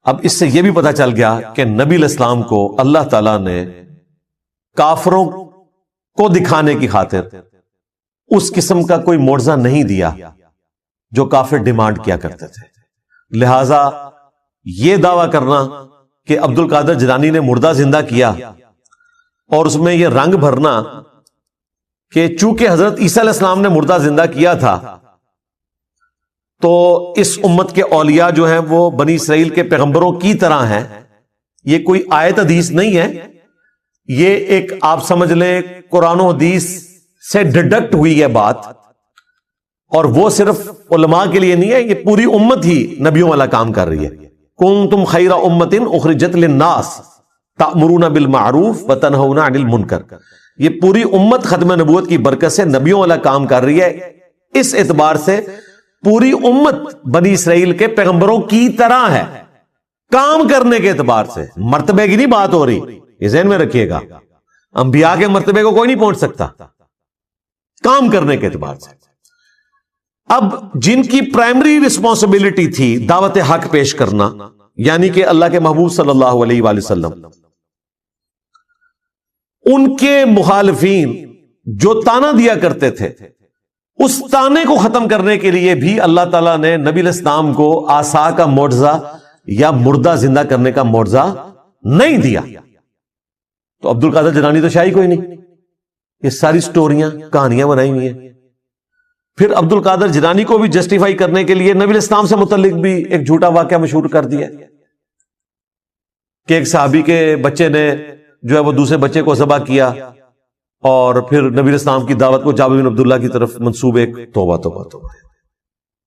اب اس سے یہ بھی پتا چل گیا کہ نبی علیہ السلام کو اللہ تعالیٰ نے کافروں کو دکھانے کی خاطر اس قسم کا کوئی معجزہ نہیں دیا جو کافر ڈیمانڈ کیا کرتے تھے۔ لہذا یہ دعویٰ کرنا کہ عبد القادر جیلانی نے مردہ زندہ کیا اور اس میں یہ رنگ بھرنا کہ چونکہ حضرت عیسیٰ علیہ السلام نے مردہ زندہ کیا تھا تو اس امت کے اولیاء جو ہیں وہ بنی اسرائیل کے پیغمبروں کی طرح ہیں، یہ کوئی آیت حدیث نہیں ہے، یہ ایک آپ سمجھ لیں قرآن و حدیث سے ڈڈکٹ ہوئی ہے بات، اور وہ صرف علماء کے لیے نہیں ہے، یہ پوری امت ہی نبیوں والا کام کر رہی ہے۔ کنتم خیر امت اخرجت للناس تأمرون بالمعروف وتنہون عن المنکر۔ یہ پوری امت ختم نبوت کی برکت سے نبیوں والا کام کر رہی ہے۔ اس اعتبار سے پوری امت بنی اسرائیل کے پیغمبروں کی طرح ہے، کام کرنے کے اعتبار سے۔ مرتبے کی نہیں بات ہو رہی، یہ ذہن میں رکھیے گا، انبیاء کے مرتبے کو کوئی نہیں پہنچ سکتا، کام کرنے کے اعتبار سے۔ اب جن کی پرائمری رسپانسبلٹی تھی دعوت حق پیش کرنا، یعنی کہ اللہ کے محبوب صلی اللہ علیہ وآلہ وسلم، ان کے مخالفین جو تانا دیا کرتے تھے، اس تانے کو ختم کرنے کے لیے بھی اللہ تعالیٰ نے نبی علیہ السلام کو عصا کا معجزہ یا مردہ زندہ کرنے کا معجزہ نہیں دیا۔ تو عبد القادر جیلانی تو شاہی کوئی نہیں، یہ ساری سٹوریاں کہانیاں بنائی ہوئی ہیں۔ پھر عبد القادر جیلانی کو بھی جسٹیفائی کرنے کے لیے نبی علیہ السلام سے متعلق بھی ایک جھوٹا واقعہ مشہور کر دیا کہ ایک صحابی کے بچے نے جو ہے وہ دوسرے بچے کو ذبح کیا، اور پھر نبی علیہ السلام کی دعوت کو جابر بن عبداللہ کی طرف منسوب ایک توبہ توبہ توبہ۔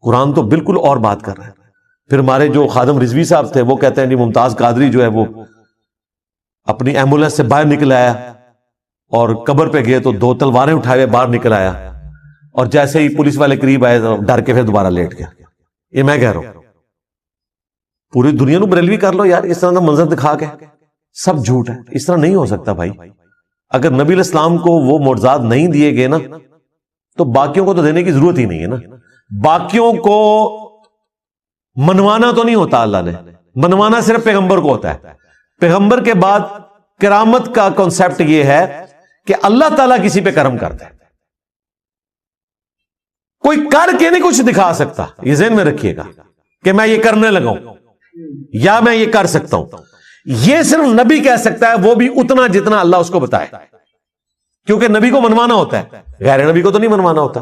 قرآن تو بالکل اور بات کر رہا ہے۔ پھر ہمارے جو خادم رضوی صاحب تھے وہ کہتے ہیں کہ ممتاز قادری جو ہے وہ اپنی ایمبولینس سے باہر نکل آیا اور قبر پہ گئے تو 2 تلواریں اٹھائے باہر نکل آیا، اور جیسے ہی پولیس والے قریب آئے تو ڈر کے پھر دوبارہ لیٹ گیا۔ یہ میں کہہ رہا ہوں پوری دنیا نو بریلوی کر لو یار، اس طرح کا منظر دکھا کے، سب جھوٹ ہے، اس طرح نہیں ہو سکتا بھائی۔ اگر نبی علیہ السلام کو وہ معجزات نہیں دیے گئے نا تو باقیوں کو تو دینے کی ضرورت ہی نہیں ہے نا۔ باقیوں کو منوانا تو نہیں ہوتا، اللہ نے منوانا صرف پیغمبر کو ہوتا ہے۔ پیغمبر کے بعد کرامت کا کانسیپٹ یہ ہے کہ اللہ تعالیٰ کسی پہ کرم کرتا ہے. کوئی کر کے نہیں کچھ دکھا سکتا, یہ ذہن میں رکھیے گا کہ میں یہ کرنے لگا ہوں یا میں یہ کر سکتا ہوں. یہ صرف نبی کہہ سکتا ہے, وہ بھی اتنا جتنا اللہ اس کو بتائے, کیونکہ نبی کو منوانا ہوتا ہے, غیر نبی کو تو نہیں منوانا ہوتا.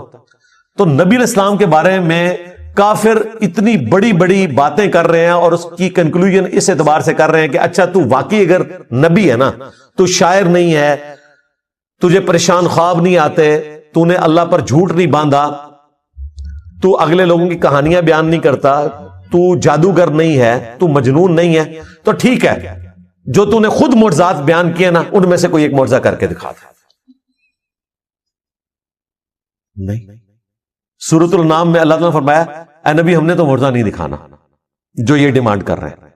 تو نبی علیہ السلام کے بارے میں کافر اتنی بڑی بڑی باتیں کر رہے ہیں اور اس کی کنکلوژن اس اعتبار سے کر رہے ہیں کہ اچھا تو واقعی اگر نبی ہے نا, تو شاعر نہیں ہے, تجھے پریشان خواب نہیں آتے, تو نے اللہ پر جھوٹ نہیں باندھا, تو اگلے لوگوں کی کہانیاں بیان نہیں کرتا, تو جادوگر نہیں ہے, تو مجنون نہیں ہے, تو ٹھیک ہے جو تو نے خود معجزات بیان کیے نا ان میں سے کوئی ایک معجزہ کر کے دکھا تھا. نہیں, سورۃ الانعام میں اللہ تعالیٰ نے فرمایا اے نبی ہم نے تو معجزہ نہیں دکھانا جو یہ ڈیمانڈ کر رہے ہیں.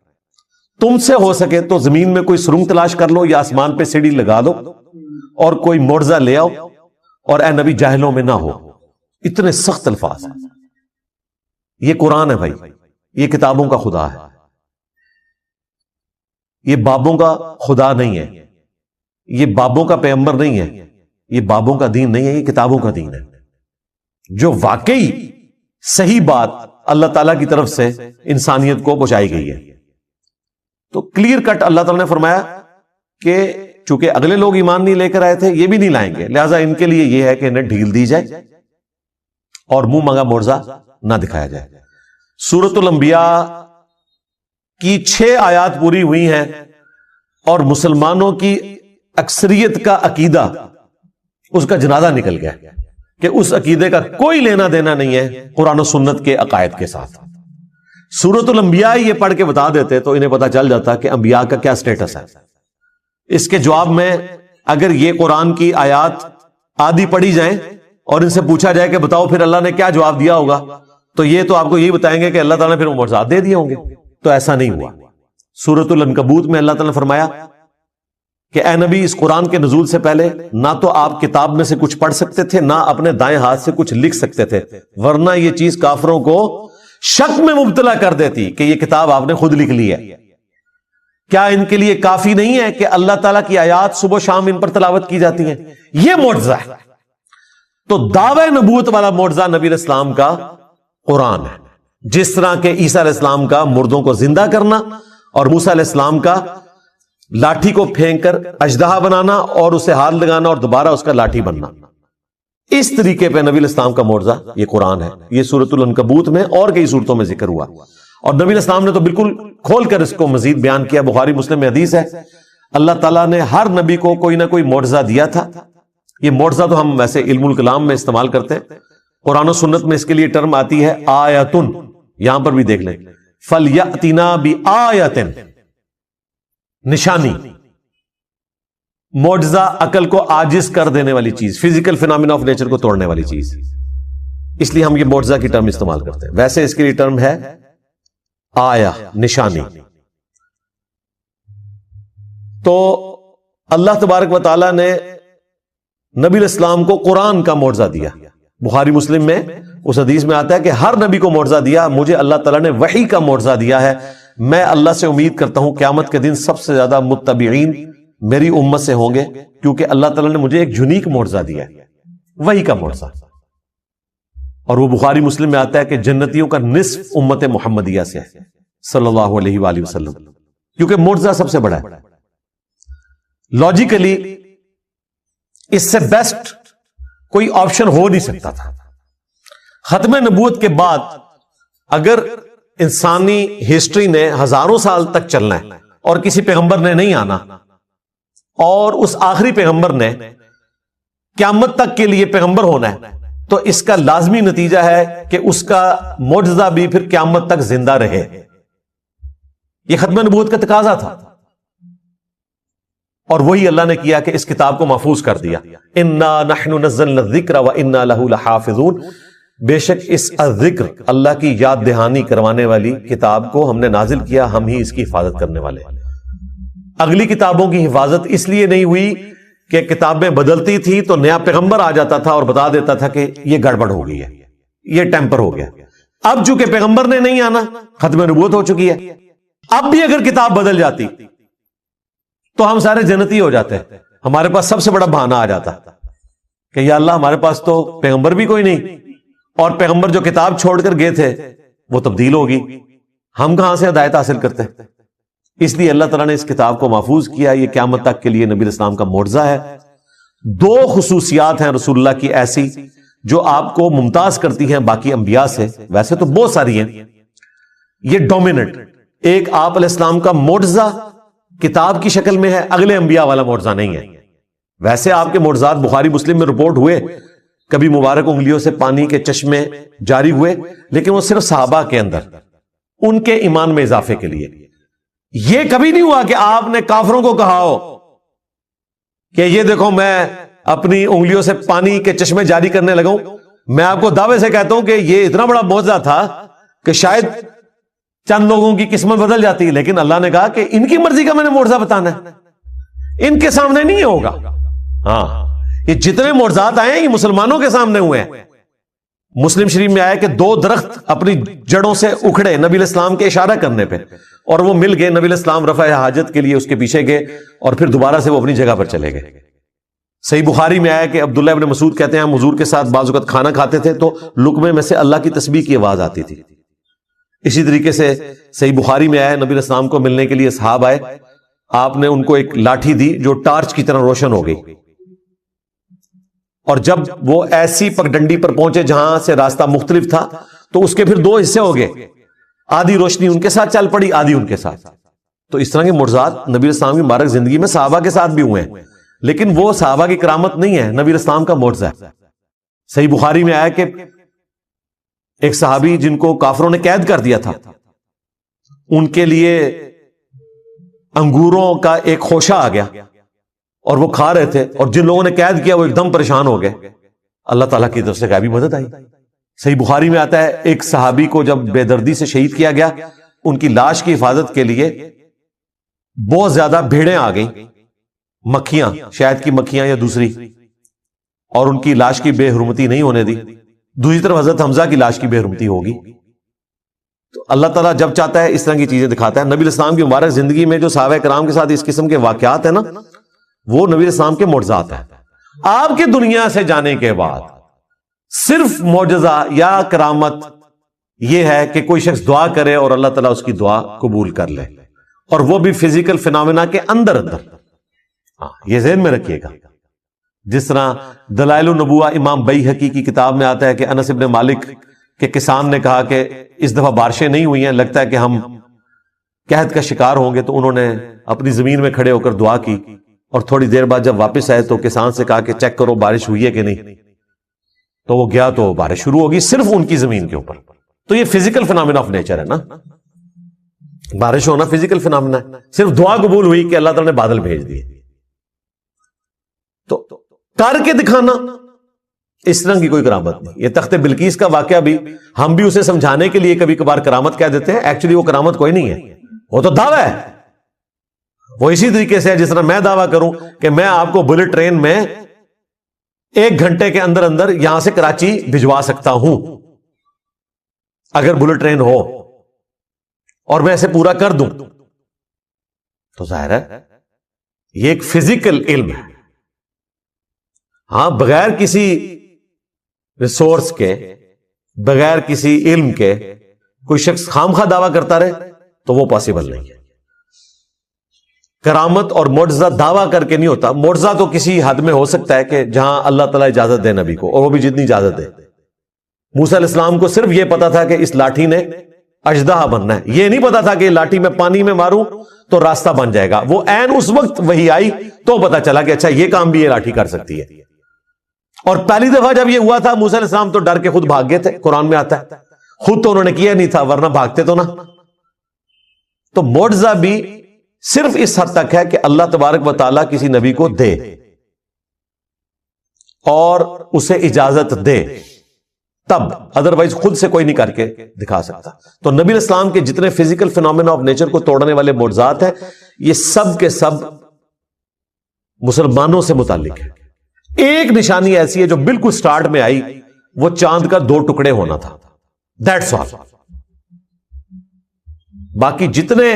تم سے ہو سکے تو زمین میں کوئی سرنگ تلاش کر لو یا آسمان پہ سیڑھی لگا دو اور کوئی معجزہ لے آؤ, اور اے نبی جاہلوں میں نہ ہو. اتنے سخت الفاظ ہیں. یہ قرآن ہے بھائی, یہ کتابوں کا خدا ہے, یہ بابوں کا خدا نہیں ہے, یہ بابوں کا پیغمبر نہیں ہے, یہ بابوں کا دین نہیں ہے, یہ کتابوں کا دین ہے جو واقعی صحیح بات اللہ تعالیٰ کی طرف سے انسانیت کو پہنچائی گئی ہے. تو کلیئر کٹ اللہ تعالیٰ نے فرمایا کہ چونکہ اگلے لوگ ایمان نہیں لے کر آئے تھے, یہ بھی نہیں لائیں گے, لہٰذا ان کے لیے یہ ہے کہ انہیں ڈھیل دی جائے اور منہ مانگا معجزہ نہ دکھایا جائے. سورۃ الانبیاء کی 6 آیات پوری ہوئی ہیں اور مسلمانوں کی اکثریت کا عقیدہ اس کا جنازہ نکل گیا کہ اس عقیدے کا کوئی لینا دینا نہیں ہے قرآن و سنت کے عقائد کے ساتھ. سورۃ الانبیاء یہ پڑھ کے بتا دیتے تو انہیں پتا چل جاتا کہ انبیاء کا کیا سٹیٹس ہے. اس کے جواب میں اگر یہ قرآن کی آیات آدھی پڑھی جائیں اور ان سے پوچھا جائے کہ بتاؤ پھر اللہ نے کیا جواب دیا ہوگا, تو یہ تو آپ کو یہی بتائیں گے کہ اللہ تعالیٰ نے پھر معجزات دے دیے ہوں گے. تو ایسا نہیں ہوا. سورۃ العنکبوت میں اللہ تعالیٰ نے فرمایا کہ اے نبی اس قرآن کے نزول سے پہلے نہ تو آپ کتاب میں سے کچھ پڑھ سکتے تھے نہ اپنے دائیں ہاتھ سے کچھ لکھ سکتے تھے, ورنہ یہ چیز کافروں کو شک میں مبتلا کر دیتی کہ یہ کتاب آپ نے خود لکھ لی ہے. کیا ان کے لیے کافی نہیں ہے کہ اللہ تعالیٰ کی آیات صبح و شام ان پر تلاوت کی جاتی ہیں؟ یہ معجزہ ہے. تو دعوی نبوت والا معجزہ نبی علیہ السلام کا قرآن ہے, جس طرح کہ عیسیٰ علیہ السلام کا مردوں کو زندہ کرنا اور موسیٰ علیہ السلام کا لاٹھی کو پھینک کر اژدہا بنانا اور اسے ہاتھ لگانا اور دوبارہ اس کا لاٹھی بننا. اس طریقے پہ نبی علیہ السلام کا معجزہ یہ قرآن ہے. یہ سورۃ العنکبوت میں اور کئی سورتوں میں ذکر ہوا, اور نبی علیہ السلام نے تو بالکل کھول کر اس کو مزید بیان کیا. بخاری مسلم میں حدیث ہے اللہ تعالیٰ نے ہر نبی کو کوئی نہ کوئی معجزہ دیا تھا. یہ معجزہ تو ہم ویسے علم الکلام میں استعمال کرتے ہیں, قرآن و سنت میں اس کے لیے ٹرم آتی ہے آیتن. یہاں پر بھی دیکھ لیں فَلْيَأْتِنَا بِآیَةٍ, نشانی. معجزہ عقل کو عاجز کر دینے والی چیز, فزیکل فینامنا آف نیچر کو توڑنے والی چیز, اس لیے ہم یہ معجزہ کی ٹرم استعمال کرتے ہیں. ویسے اس کے لیے ٹرم ہے آیا, نشانی. تو اللہ تبارک و تعالی نے نبی علیہ السلام کو قرآن کا معجزہ دیا. بخاری مسلم میں اس حدیث میں آتا ہے کہ ہر نبی کو معجزہ دیا, مجھے اللہ تعالیٰ نے وحی کا معجزہ دیا ہے. میں اللہ سے امید کرتا ہوں قیامت کے دن سب سے زیادہ متبعین میری امت سے ہوں گے, کیونکہ اللہ تعالیٰ نے مجھے ایک یونیک معجزہ دیا ہے, وحی کا معجزہ. اور وہ بخاری مسلم میں آتا ہے کہ جنتیوں کا نصف امت محمدیہ سے ہے صلی اللہ علیہ وآلہ وسلم, کیونکہ معجزہ سب سے بڑا ہے. لاجیکلی اس سے بیسٹ کوئی آپشن ہو نہیں سکتا تھا. ختم نبوت کے بعد اگر انسانی ہسٹری نے ہزاروں سال تک چلنا ہے اور کسی پیغمبر نے نہیں آنا, اور اس آخری پیغمبر نے قیامت تک کے لیے پیغمبر ہونا ہے, تو اس کا لازمی نتیجہ ہے کہ اس کا معجزہ بھی پھر قیامت تک زندہ رہے. یہ ختم نبوت کا تقاضا تھا, اور وہی اللہ نے کیا کہ اس کتاب کو محفوظ کر دیا. انا نحن نزلنا الذکر وانا لہ لحافظون, بے شک اس ذکر اللہ کی یاد دہانی کروانے والی کتاب کو ہم نے نازل کیا, ہم ہی اس کی حفاظت کرنے والے. اگلی کتابوں کی حفاظت اس لیے نہیں ہوئی کہ کتابیں بدلتی تھی تو نیا پیغمبر آ جاتا تھا اور بتا دیتا تھا کہ یہ گڑبڑ ہو گئی ہے, یہ ٹیمپر ہو گیا. اب چونکہ پیغمبر نے نہیں آنا, ختم نبوت ہو چکی ہے. اب بھی اگر کتاب بدل جاتی تو ہم سارے جنتی ہو جاتے ہیں. ہمارے پاس سب سے بڑا بہانہ آ جاتا کہ یا اللہ ہمارے پاس تو پیغمبر بھی کوئی نہیں, اور پیغمبر جو کتاب چھوڑ کر گئے تھے وہ تبدیل ہوگی, ہم کہاں سے ہدایت حاصل کرتے ہیں. اس لیے اللہ تعالیٰ نے اس کتاب کو محفوظ کیا. یہ قیامت تک کے لیے نبی اسلام کا معجزہ ہے. 2 خصوصیات ہیں رسول اللہ کی ایسی جو آپ کو ممتاز کرتی ہیں باقی انبیاء سے. ویسے تو بہت ساری ہیں, یہ ڈومیننٹ. ایک آپ علیہ السلام کا معجزہ کتاب کی شکل میں ہے, اگلے انبیاء والا معجزہ نہیں ہے. ویسے آپ کے معجزات بخاری مسلم میں رپورٹ ہوئے, کبھی مبارک انگلیوں سے پانی کے چشمے جاری ہوئے, لیکن وہ صرف صحابہ کے اندر ان کے ایمان میں اضافے کے لیے. یہ کبھی نہیں ہوا کہ آپ نے کافروں کو کہا ہو کہ یہ دیکھو میں اپنی انگلیوں سے پانی کے چشمے جاری کرنے لگا ہوں. میں آپ کو دعوے سے کہتا ہوں کہ یہ اتنا بڑا معجزہ تھا کہ شاید چند لوگوں کی قسمت بدل جاتی, لیکن اللہ نے کہا کہ ان کی مرضی کا میں نے معجزہ بتانا ہے, ان کے سامنے نہیں ہوگا. ہاں, یہ جتنے معجزات آئے ہیں یہ مسلمانوں کے سامنے ہوئے ہیں. مسلم شریف میں آیا کہ 2 درخت اپنی جڑوں سے اکھڑے نبی علیہ السلام کے اشارہ کرنے پہ, اور وہ مل گئے. نبی علیہ السلام رفع حاجت کے لیے اس کے پیچھے گئے اور پھر دوبارہ سے وہ اپنی جگہ پر چلے گئے. صحیح بخاری میں آیا کہ عبداللہ ابن مسعود کہتے ہیں ہم حضور کے ساتھ بعض اوقات کھانا کھاتے تھے تو لقمے میں سے اللہ کی تسبیح کی آواز آتی تھی. اسی طریقے سے صحیح بخاری میں آیا نبی علیہ السلام کو ملنے کے لیے صحابہ آئے, آپ نے ان کو ایک لاٹھی دی جو ٹارچ کی طرح روشن ہو گئی, اور جب وہ ایسی پگڈنڈی پر پہنچے جہاں سے راستہ مختلف تھا تو اس کے پھر 2 حصے ہو گئے, آدھی روشنی ان کے ساتھ چل پڑی, آدھی ان کے ساتھ. تو اس طرح کے معجزات نبی السلام کی مبارک زندگی میں صحابہ کے ساتھ بھی ہوئے ہیں, لیکن وہ صحابہ کی کرامت نہیں ہے, نبی السلام کا معجزہ ہے. صحیح بخاری میں آیا کہ ایک صحابی جن کو کافروں نے قید کر دیا تھا, ان کے لیے انگوروں کا ایک خوشہ آ گیا اور وہ کھا رہے تھے, اور جن لوگوں نے قید کیا وہ ایک دم پریشان ہو گئے. اللہ تعالیٰ کی طرف سے غیبی مدد آئی. صحیح بخاری میں آتا ہے ایک صحابی کو جب بے دردی سے شہید کیا گیا, ان کی لاش کی حفاظت کے لیے بہت زیادہ بھیڑیں آ گئیں, مکھیاں, شاید کی مکھیاں یا دوسری, اور ان کی لاش کی بے حرمتی نہیں ہونے دی. دوسری طرف حضرت حمزہ کی لاش کی بے حرمتی ہوگی. تو اللہ تعالیٰ جب چاہتا ہے اس طرح کی چیزیں دکھاتا ہے. نبی الاسلام کی مبارک زندگی میں جو صحابہ کرام کے ساتھ اس قسم کے واقعات ہیں نا, وہ نبی الاسلام کے معجزات ہیں. آپ کے دنیا سے جانے کے بعد صرف معجزہ یا کرامت یہ ہے کہ کوئی شخص دعا کرے اور اللہ تعالیٰ اس کی دعا قبول کر لے, اور وہ بھی فزیکل فینومینا کے اندر اندر. یہ ذہن میں رکھیے گا. جس طرح دلائل النبوہ امام بیہقی کی کتاب میں آتا ہے کہ انس ابن مالک کے کسان نے کہا کہ اس دفعہ بارشیں نہیں ہوئی ہیں, لگتا ہے کہ ہم قحط کا شکار ہوں گے. تو انہوں نے اپنی زمین میں کھڑے ہو کر دعا کی, اور تھوڑی دیر بعد جب واپس آئے تو کسان سے کہا کہ چیک کرو بارش ہوئی ہے کہ نہیں. تو وہ گیا تو بارش شروع ہوگی صرف ان کی زمین کے اوپر. تو یہ فزیکل فینومینا آف نیچر ہے نا, بارش ہونا فزیکل فینومینا ہے. صرف دعا قبول ہوئی کہ اللہ تعالیٰ نے بادل بھیج دیے. تو کر کے دکھانا اس طرح کی کوئی کرامت نہیں. یہ تخت بلقیس کا واقعہ بھی ہم بھی اسے سمجھانے کے لیے کبھی کبھار کرامت کہہ دیتے ہیں, ایکچولی وہ کرامت کوئی نہیں ہے, وہ تو دعویٰ ہے. وہ اسی طریقے سے ہے جس طرح میں دعویٰ کروں کہ میں آپ کو بلٹ ٹرین میں 1 گھنٹے کے اندر اندر یہاں سے کراچی بھجوا سکتا ہوں اگر بلٹ ٹرین ہو, اور میں اسے پورا کر دوں. تو ظاہر ہے یہ ایک فزیکل علم ہے. ہاں, بغیر کسی ریسورس کے, بغیر کسی علم کے کوئی شخص خامخواہ دعویٰ کرتا رہے تو وہ پاسبل نہیں ہے. کرامت اور معجزہ دعویٰ کر کے نہیں ہوتا. معجزہ تو کسی حد میں ہو سکتا ہے کہ جہاں اللہ تعالیٰ اجازت دے نبی کو, اور وہ بھی جتنی اجازت دے. موسیٰ علیہ السلام کو صرف یہ پتا تھا کہ اس لاٹھی نے اژدہا بننا ہے, یہ نہیں پتا تھا کہ لاٹھی میں پانی میں ماروں تو راستہ بن جائے گا. وہ عین اس وقت وہی آئی تو پتا چلا کہ اچھا یہ کام بھی یہ لاٹھی کر سکتی ہے. اور پہلی دفعہ جب یہ ہوا تھا موسیٰ علیہ السلام تو ڈر کے خود بھاگ گئے تھے, قرآن میں آتا ہے. خود تو انہوں نے کیا نہیں تھا, ورنہ بھاگتے تو نا. تو معجزہ بھی صرف اس حد تک ہے کہ اللہ تبارک و تعالیٰ کسی نبی کو دے اور اسے اجازت دے, تب, ادروائز خود سے کوئی نہیں کر کے دکھا سکتا. تو نبی علیہ السلام کے جتنے فزیکل فینومینا آف نیچر کو توڑنے والے معجزات ہیں یہ سب کے سب مسلمانوں سے متعلق ہے. ایک نشانی ایسی ہے جو بالکل سٹارٹ میں آئی, وہ چاند کا 2 ٹکڑے ہونا تھا. That's all. باقی جتنے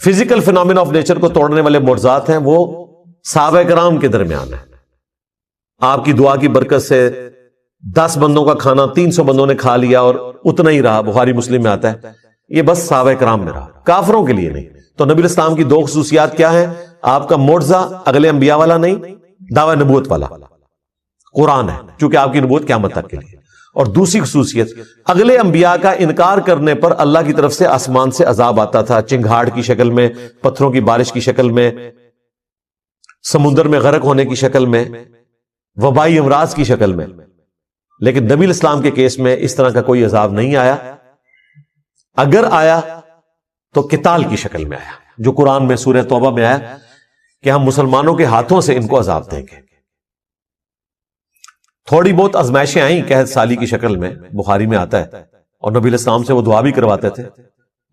فزیکل فینومینا آف نیچر کو توڑنے والے معجزات ہیں وہ صحابہ کرام کے درمیان ہیں. آپ کی دعا کی برکت سے 10 بندوں کا کھانا 300 بندوں نے کھا لیا اور اتنا ہی رہا, بخاری مسلم میں آتا ہے. یہ بس صحابہ کرام میں رہا, کافروں کے لیے نہیں. تو نبی اسلام کی 2 خصوصیات کیا ہیں؟ آپ کا معجزہ اگلے انبیاء والا نہیں, دعوی نبوت والا قرآن ہے, چونکہ آپ کی نبوت قیامت تک کے لیے. اور دوسری خصوصیت, اگلے انبیاء کا انکار کرنے پر اللہ کی طرف سے آسمان سے عذاب آتا تھا, چنگھاڑ کی شکل میں, پتھروں کی بارش کی شکل میں, سمندر میں غرق ہونے کی شکل میں, وبائی امراض کی شکل میں. لیکن نبی اسلام کے کیس میں اس طرح کا کوئی عذاب نہیں آیا. اگر آیا تو قتال کی شکل میں آیا, جو قرآن میں سورہ توبہ میں آیا کہ ہم مسلمانوں کے ہاتھوں سے ان کو عذاب دیں گے. تھوڑی بہت آزمائشیں آئیں قحط سالی کی شکل میں, بخاری میں آتا ہے, اور نبی الاسلام سے وہ دعا بھی کرواتے تھے.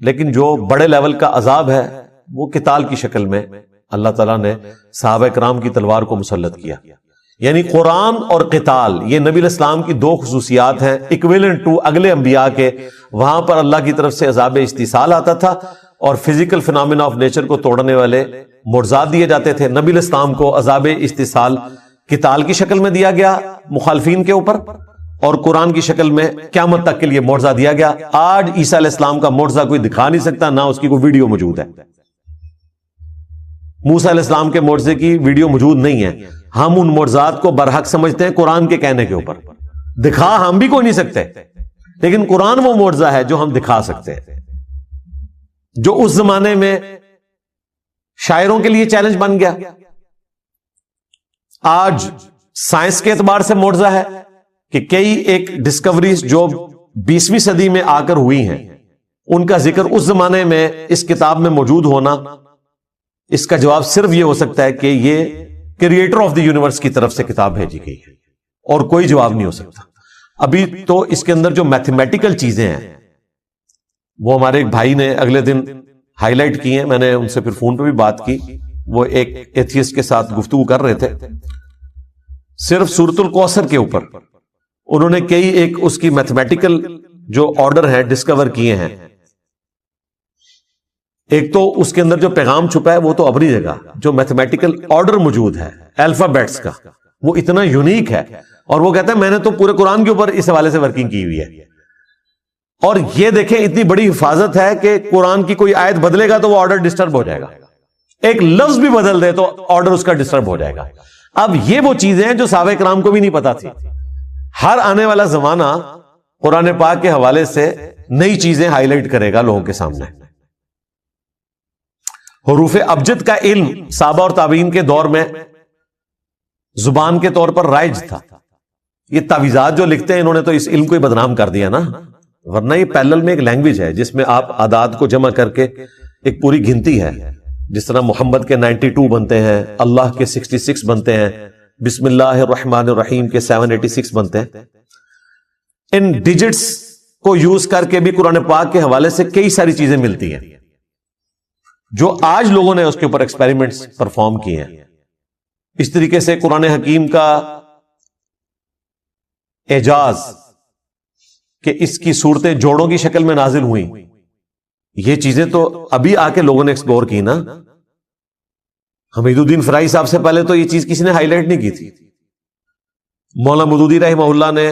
لیکن جو بڑے لیول کا عذاب ہے وہ قتال کی شکل میں اللہ تعالیٰ نے صحابہ کرام کی تلوار کو مسلط کیا. یعنی قرآن اور قتال یہ نبی الاسلام کی 2 خصوصیات ہیں ایکویلنٹ ٹو اگلے انبیاء کے. وہاں پر اللہ کی طرف سے عذاب استحصال آتا تھا اور فزیکل فینومینا آف نیچر کو توڑنے والے معجزات دیے جاتے تھے. نبی الاسلام کو عذاب استحصال قتال کی شکل میں دیا گیا مخالفین کے اوپر, اور قرآن کی شکل میں قیامت تک کے لیے معجزہ دیا گیا. آج عیسیٰ علیہ السلام کا معجزہ کوئی دکھا نہیں سکتا, نہ اس کی کوئی ویڈیو موجود ہے. موسیٰ علیہ السلام کے معجزے کی ویڈیو موجود نہیں ہے. ہم ان معجزات کو برحق سمجھتے ہیں قرآن کے کہنے کے اوپر. دکھا ہم بھی کوئی نہیں سکتے, لیکن قرآن وہ معجزہ ہے جو ہم دکھا سکتے ہیں, جو اس زمانے میں شاعروں کے لیے چیلنج بن گیا. آج سائنس کے اعتبار سے معجزہ ہے کہ کئی ایک ڈسکوریز جو 20ویں صدی میں آ کر ہوئی ہیں, ان کا ذکر اس زمانے میں اس کتاب میں موجود ہونا, اس کا جواب صرف یہ ہو سکتا ہے کہ یہ کریٹر آف دی یونیورس کی طرف سے کتاب بھیجی گئی ہے, اور کوئی جواب نہیں ہو سکتا. ابھی تو اس کے اندر جو میتھمیٹیکل چیزیں ہیں وہ ہمارے ایک بھائی نے اگلے دن ہائی لائٹ کی ہیں, میں نے ان سے پھر فون پہ بھی بات کی. وہ ایک ایتھیسٹ کے ساتھ گفتگو کر رہے تھے, صرف سورۃ الکوثر کے اوپر انہوں نے کئی ایک اس کی میتھمیٹیکل جو آرڈر ہیں ڈسکور کیے ہیں. ایک تو اس کے اندر جو پیغام چھپا ہے وہ تو اپنی جگہ, جو میتھمیٹیکل آرڈر موجود ہے الفابیٹس کا وہ اتنا یونیک ہے, اور وہ کہتا ہے میں نے تو پورے قرآن کے اوپر اس حوالے سے ورکنگ کی ہوئی ہے. اور یہ دیکھیں اتنی بڑی حفاظت ہے کہ قرآن کی کوئی آیت بدلے گا تو وہ آرڈر ڈسٹرب ہو جائے گا, ایک لفظ بھی بدل دے تو آرڈر اس کا ڈسٹرب ہو جائے گا. اب یہ وہ چیزیں ہیں جو صحابہ کرام کو بھی نہیں پتا تھی. ہر آنے والا زمانہ قرآن پاک کے حوالے سے نئی چیزیں ہائی لائٹ کرے گا لوگوں کے سامنے. حروف ابجد کا علم صحابہ اور تابعین کے دور میں زبان کے طور پر رائج تھا. یہ تعویذات جو لکھتے ہیں انہوں نے تو اس علم کو ہی بدنام کر دیا نا, ورنہ یہ پیرلل میں ایک لینگویج ہے جس میں آپ اعداد کو جمع کر کے ایک پوری گنتی ہے. جس طرح محمد کے 92 بنتے ہیں, اللہ کے 66 بنتے ہیں, بسم اللہ الرحمن الرحیم کے 786 بنتے ہیں. ان ڈیجٹس کو یوز کر کے بھی قرآن پاک کے حوالے سے کئی ساری چیزیں ملتی ہیں جو آج لوگوں نے اس کے اوپر ایکسپیریمنٹس پرفارم کیے ہیں. اس طریقے سے قرآن حکیم کا اعجاز کہ اس کی صورتیں جوڑوں کی شکل میں نازل ہوئیں, یہ چیزیں تو ابھی آ کے لوگوں نے ایکسپلور کی نا. حمید الدین فرائی صاحب سے پہلے تو یہ چیز کسی نے ہائی لائٹ نہیں کی تھی. مولانا مودودی رحمہ اللہ نے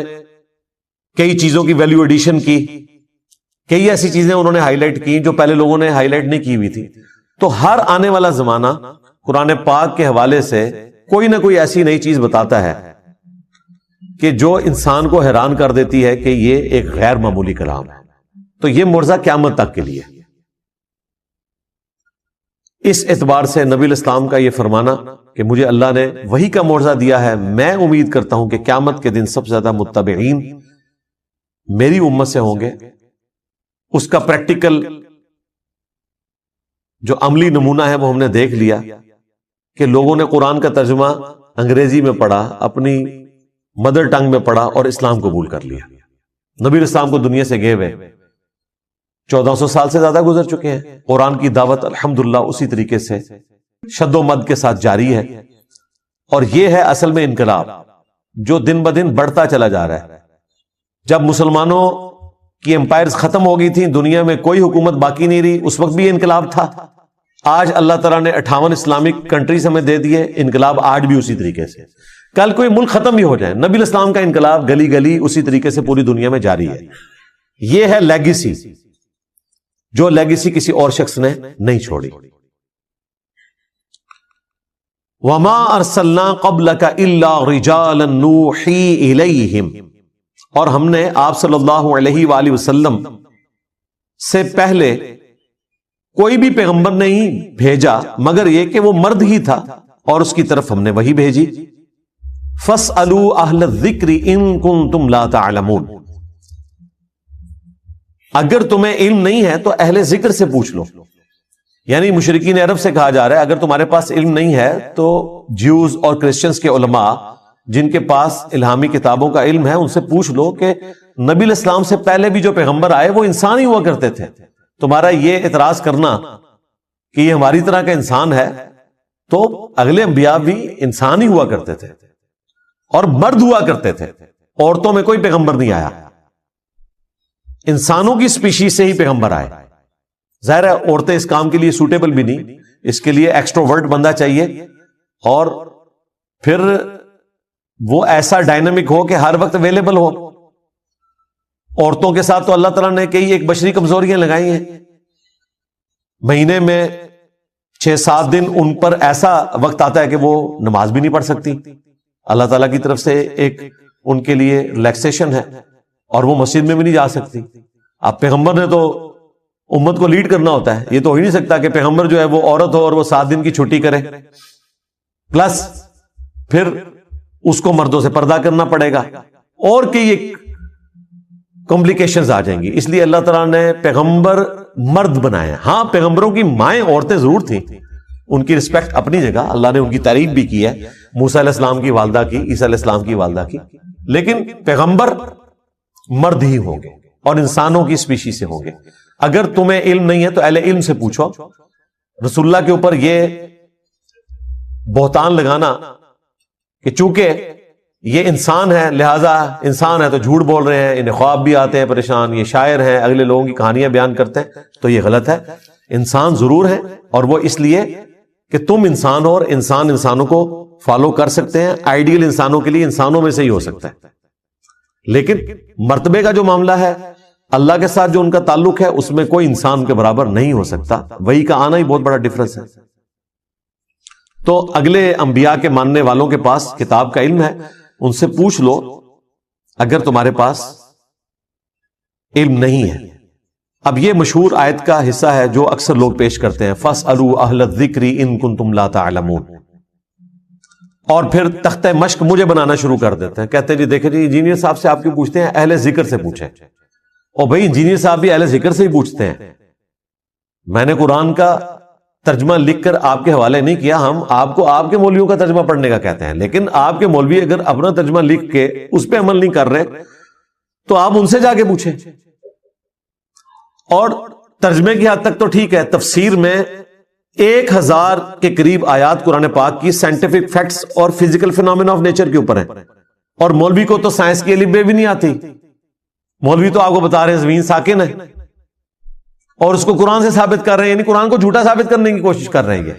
کئی چیزوں کی ویلیو ایڈیشن کی, کئی ایسی چیزیں انہوں نے ہائی لائٹ کی جو پہلے لوگوں نے ہائی لائٹ نہیں کی ہوئی تھی. تو ہر آنے والا زمانہ قرآن پاک کے حوالے سے کوئی نہ کوئی ایسی نئی چیز بتاتا ہے کہ جو انسان کو حیران کر دیتی ہے کہ یہ ایک غیر معمولی کلام ہے. تو یہ معجزہ قیامت تک کے لیے. اس اعتبار سے نبی الاسلام کا یہ فرمانا کہ مجھے اللہ نے وہی کا معجزہ دیا ہے, میں امید کرتا ہوں کہ قیامت کے دن سب سے زیادہ متبعین میری امت سے ہوں گے. اس کا پریکٹیکل جو عملی نمونہ ہے وہ ہم نے دیکھ لیا کہ لوگوں نے قرآن کا ترجمہ انگریزی میں پڑھا, اپنی مدر ٹنگ میں پڑھا اور اسلام قبول کر لیا. نبی اسلام کو دنیا سے گئے ہوئے 1400 سال سے زیادہ گزر چکے ہیں. قرآن کی دعوت الحمدللہ اسی طریقے سے شد و مد کے ساتھ جاری ہے, اور یہ ہے اصل میں انقلاب جو دن بدن بڑھتا چلا جا رہا ہے. جب مسلمانوں کی امپائرز ختم ہو گئی تھیں, دنیا میں کوئی حکومت باقی نہیں رہی, اس وقت بھی یہ انقلاب تھا آج اللہ تعالیٰ نے 58 اسلامک کنٹریز ہمیں دے دیے، انقلاب آج بھی اسی طریقے سے، کل کوئی ملک ختم بھی ہو جائے، نبی الاسلام کا انقلاب گلی گلی اسی طریقے سے پوری دنیا میں جاری ہے۔ یہ ہے لیگیسی، جو لیگیسی کسی اور شخص نے نہیں چھوڑی۔ وما ارسلنا قبلک الا رجالا نوحی الیہم، اور ہم نے آپ صلی اللہ علیہ وآلہ وسلم سے پہلے کوئی بھی پیغمبر نہیں بھیجا مگر یہ کہ وہ مرد ہی تھا اور اس کی طرف ہم نے وہی بھیجی۔ فاسألوا اہل الذکر ان کنتم لا تعلمون، اگر تمہیں علم نہیں ہے تو اہل ذکر سے پوچھ لو، یعنی مشرکین عرب سے کہا جا رہا ہے اگر تمہارے پاس علم نہیں ہے تو جیوز اور کرسچنز کے علماء جن کے پاس الہامی کتابوں کا علم ہے ان سے پوچھ لو کہ نبی الاسلام سے پہلے بھی جو پیغمبر آئے وہ انسان ہی ہوا کرتے تھے، تمہارا یہ اعتراض کرنا کہ یہ ہماری طرح کا انسان ہے، تو اگلے انبیاء بھی انسان ہی ہوا کرتے تھے اور مرد ہوا کرتے تھے، عورتوں میں کوئی پیغمبر نہیں آیا، انسانوں کی سپیشیز سے ہی پیغمبر آئے۔ ظاہر ہے عورتیں اس کام کے لیے سوٹیبل بھی نہیں، اس کے لیے ایکسٹروورٹ بندہ چاہیے اور پھر وہ ایسا ڈائنامک ہو کہ ہر وقت اویلیبل ہو۔ عورتوں کے ساتھ تو اللہ تعالیٰ نے کئی ایک بشری کمزوریاں لگائی ہیں، مہینے میں 6-7 دن ان پر ایسا وقت آتا ہے کہ وہ نماز بھی نہیں پڑھ سکتی، اللہ تعالیٰ کی طرف سے ایک ان کے لیے ریلیکسیشن ہے، اور وہ مسجد میں بھی نہیں جا سکتی۔ اب پیغمبر نے تو امت کو لیڈ کرنا ہوتا ہے، یہ تو ہو ہی نہیں سکتا کہ پیغمبر جو ہے وہ عورت ہو اور وہ 7 دن کی چھٹی کرے، پلس پھر اس کو مردوں سے پردہ کرنا پڑے گا اور کئی ایک کمپلیکیشنز آ جائیں گی۔ اس لیے اللہ تعالیٰ نے پیغمبر مرد بنائے۔ ہاں پیغمبروں کی مائیں عورتیں ضرور تھیں، ان کی رسپیکٹ اپنی جگہ، اللہ نے ان کی تعریف بھی کی ہے، موسیٰ علیہ السلام کی والدہ کی، عیسیٰ علیہ السلام کی والدہ کی، لیکن پیغمبر مرد ہی ہوں گے اور انسانوں کی اسپیشی سے ہوں گے۔ اگر تمہیں علم نہیں ہے تو اہل علم سے پوچھو۔ رسول اللہ کے اوپر یہ بہتان لگانا کہ چونکہ یہ انسان ہے لہذا انسان ہے تو جھوٹ بول رہے ہیں، انہیں خواب بھی آتے ہیں پریشان، یہ شاعر ہیں، اگلے لوگوں کی کہانیاں بیان کرتے ہیں، تو یہ غلط ہے۔ انسان ضرور ہے اور وہ اس لیے کہ تم انسان ہو اور انسان انسانوں کو فالو کر سکتے ہیں، آئیڈیل انسانوں کے لیے انسانوں میں سے ہی ہو سکتا ہے، لیکن مرتبے کا جو معاملہ ہے اللہ کے ساتھ جو ان کا تعلق ہے اس میں کوئی انسان کے برابر نہیں ہو سکتا۔ وحی کا آنا ہی بہت بڑا ڈفرنس ہے۔ تو اگلے انبیاء کے ماننے والوں کے پاس کتاب کا علم ہے، ان سے پوچھ لو اگر تمہارے پاس علم نہیں ہے۔ اب یہ مشہور آیت کا حصہ ہے جو اکثر لوگ پیش کرتے ہیں، فَاسْأَلُوا أَهْلَ الذِّكْرِ إِن كُنتُمْ لَا تَعْلَمُونَ، اور پھر تختہ مشق مجھے بنانا شروع کر دیتے ہیں، کہتے ہیں جی دیکھیں جی انجینئر صاحب سے آپ کیوں پوچھتے ہیں، اہل ذکر سے پوچھیں۔ اور بھائی انجینئر صاحب بھی اہل ذکر سے ہی پوچھتے ہیں۔ میں نے قرآن کا ترجمہ لکھ کر آپ کے حوالے نہیں کیا، ہم آپ کو آپ کے مولویوں کا ترجمہ پڑھنے کا کہتے ہیں، لیکن آپ کے مولوی اگر اپنا ترجمہ لکھ کے اس پہ عمل نہیں کر رہے تو آپ ان سے جا کے پوچھیں۔ اور ترجمے کی حد تک تو ٹھیک ہے، تفسیر میں 1000 کے قریب آیات قرآن پاک کی سائنٹیفک فیکٹس اور فزیکل فینومینا آف نیچر کے اوپر ہیں، اور مولوی کو تو سائنس کی الف بے بھی نہیں آتی، مولوی تو آپ کو بتا رہے ہیں زمین ساکن ہے اور اس کو قرآن سے ثابت کر رہے ہیں، یعنی قرآن کو جھوٹا ثابت کرنے کی کوشش کر رہے ہیں۔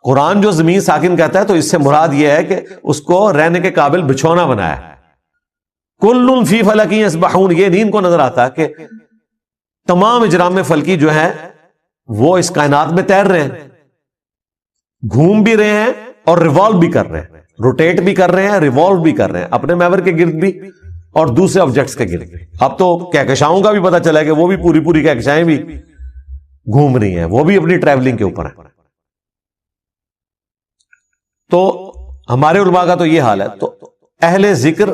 قرآن جو زمین ساکن کہتا ہے تو اس سے مراد یہ ہے کہ اس کو رہنے کے قابل بچھونا بنایا ہے۔ کل فی فلک یسبحون، یہ نہیں ان کو نظر آتا کہ تمام اجرام فلکی جو ہے وہ اس کائنات میں تیر رہے ہیں، گھوم بھی رہے ہیں اور ریوالو بھی کر رہے ہیں، روٹیٹ بھی کر رہے ہیں، ریوالو بھی کر رہے ہیں اپنے محور کے گرد بھی اور دوسرے آبجیکٹس کے گرد۔ اب تو کہکشاؤں کا بھی پتہ چلا ہے کہ وہ بھی پوری کہکشائیں بھی گھوم رہی ہیں، وہ بھی اپنی ٹریولنگ کے اوپر ہیں۔ تو ہمارے علماء کا تو یہ حال ہے، تو اہل ذکر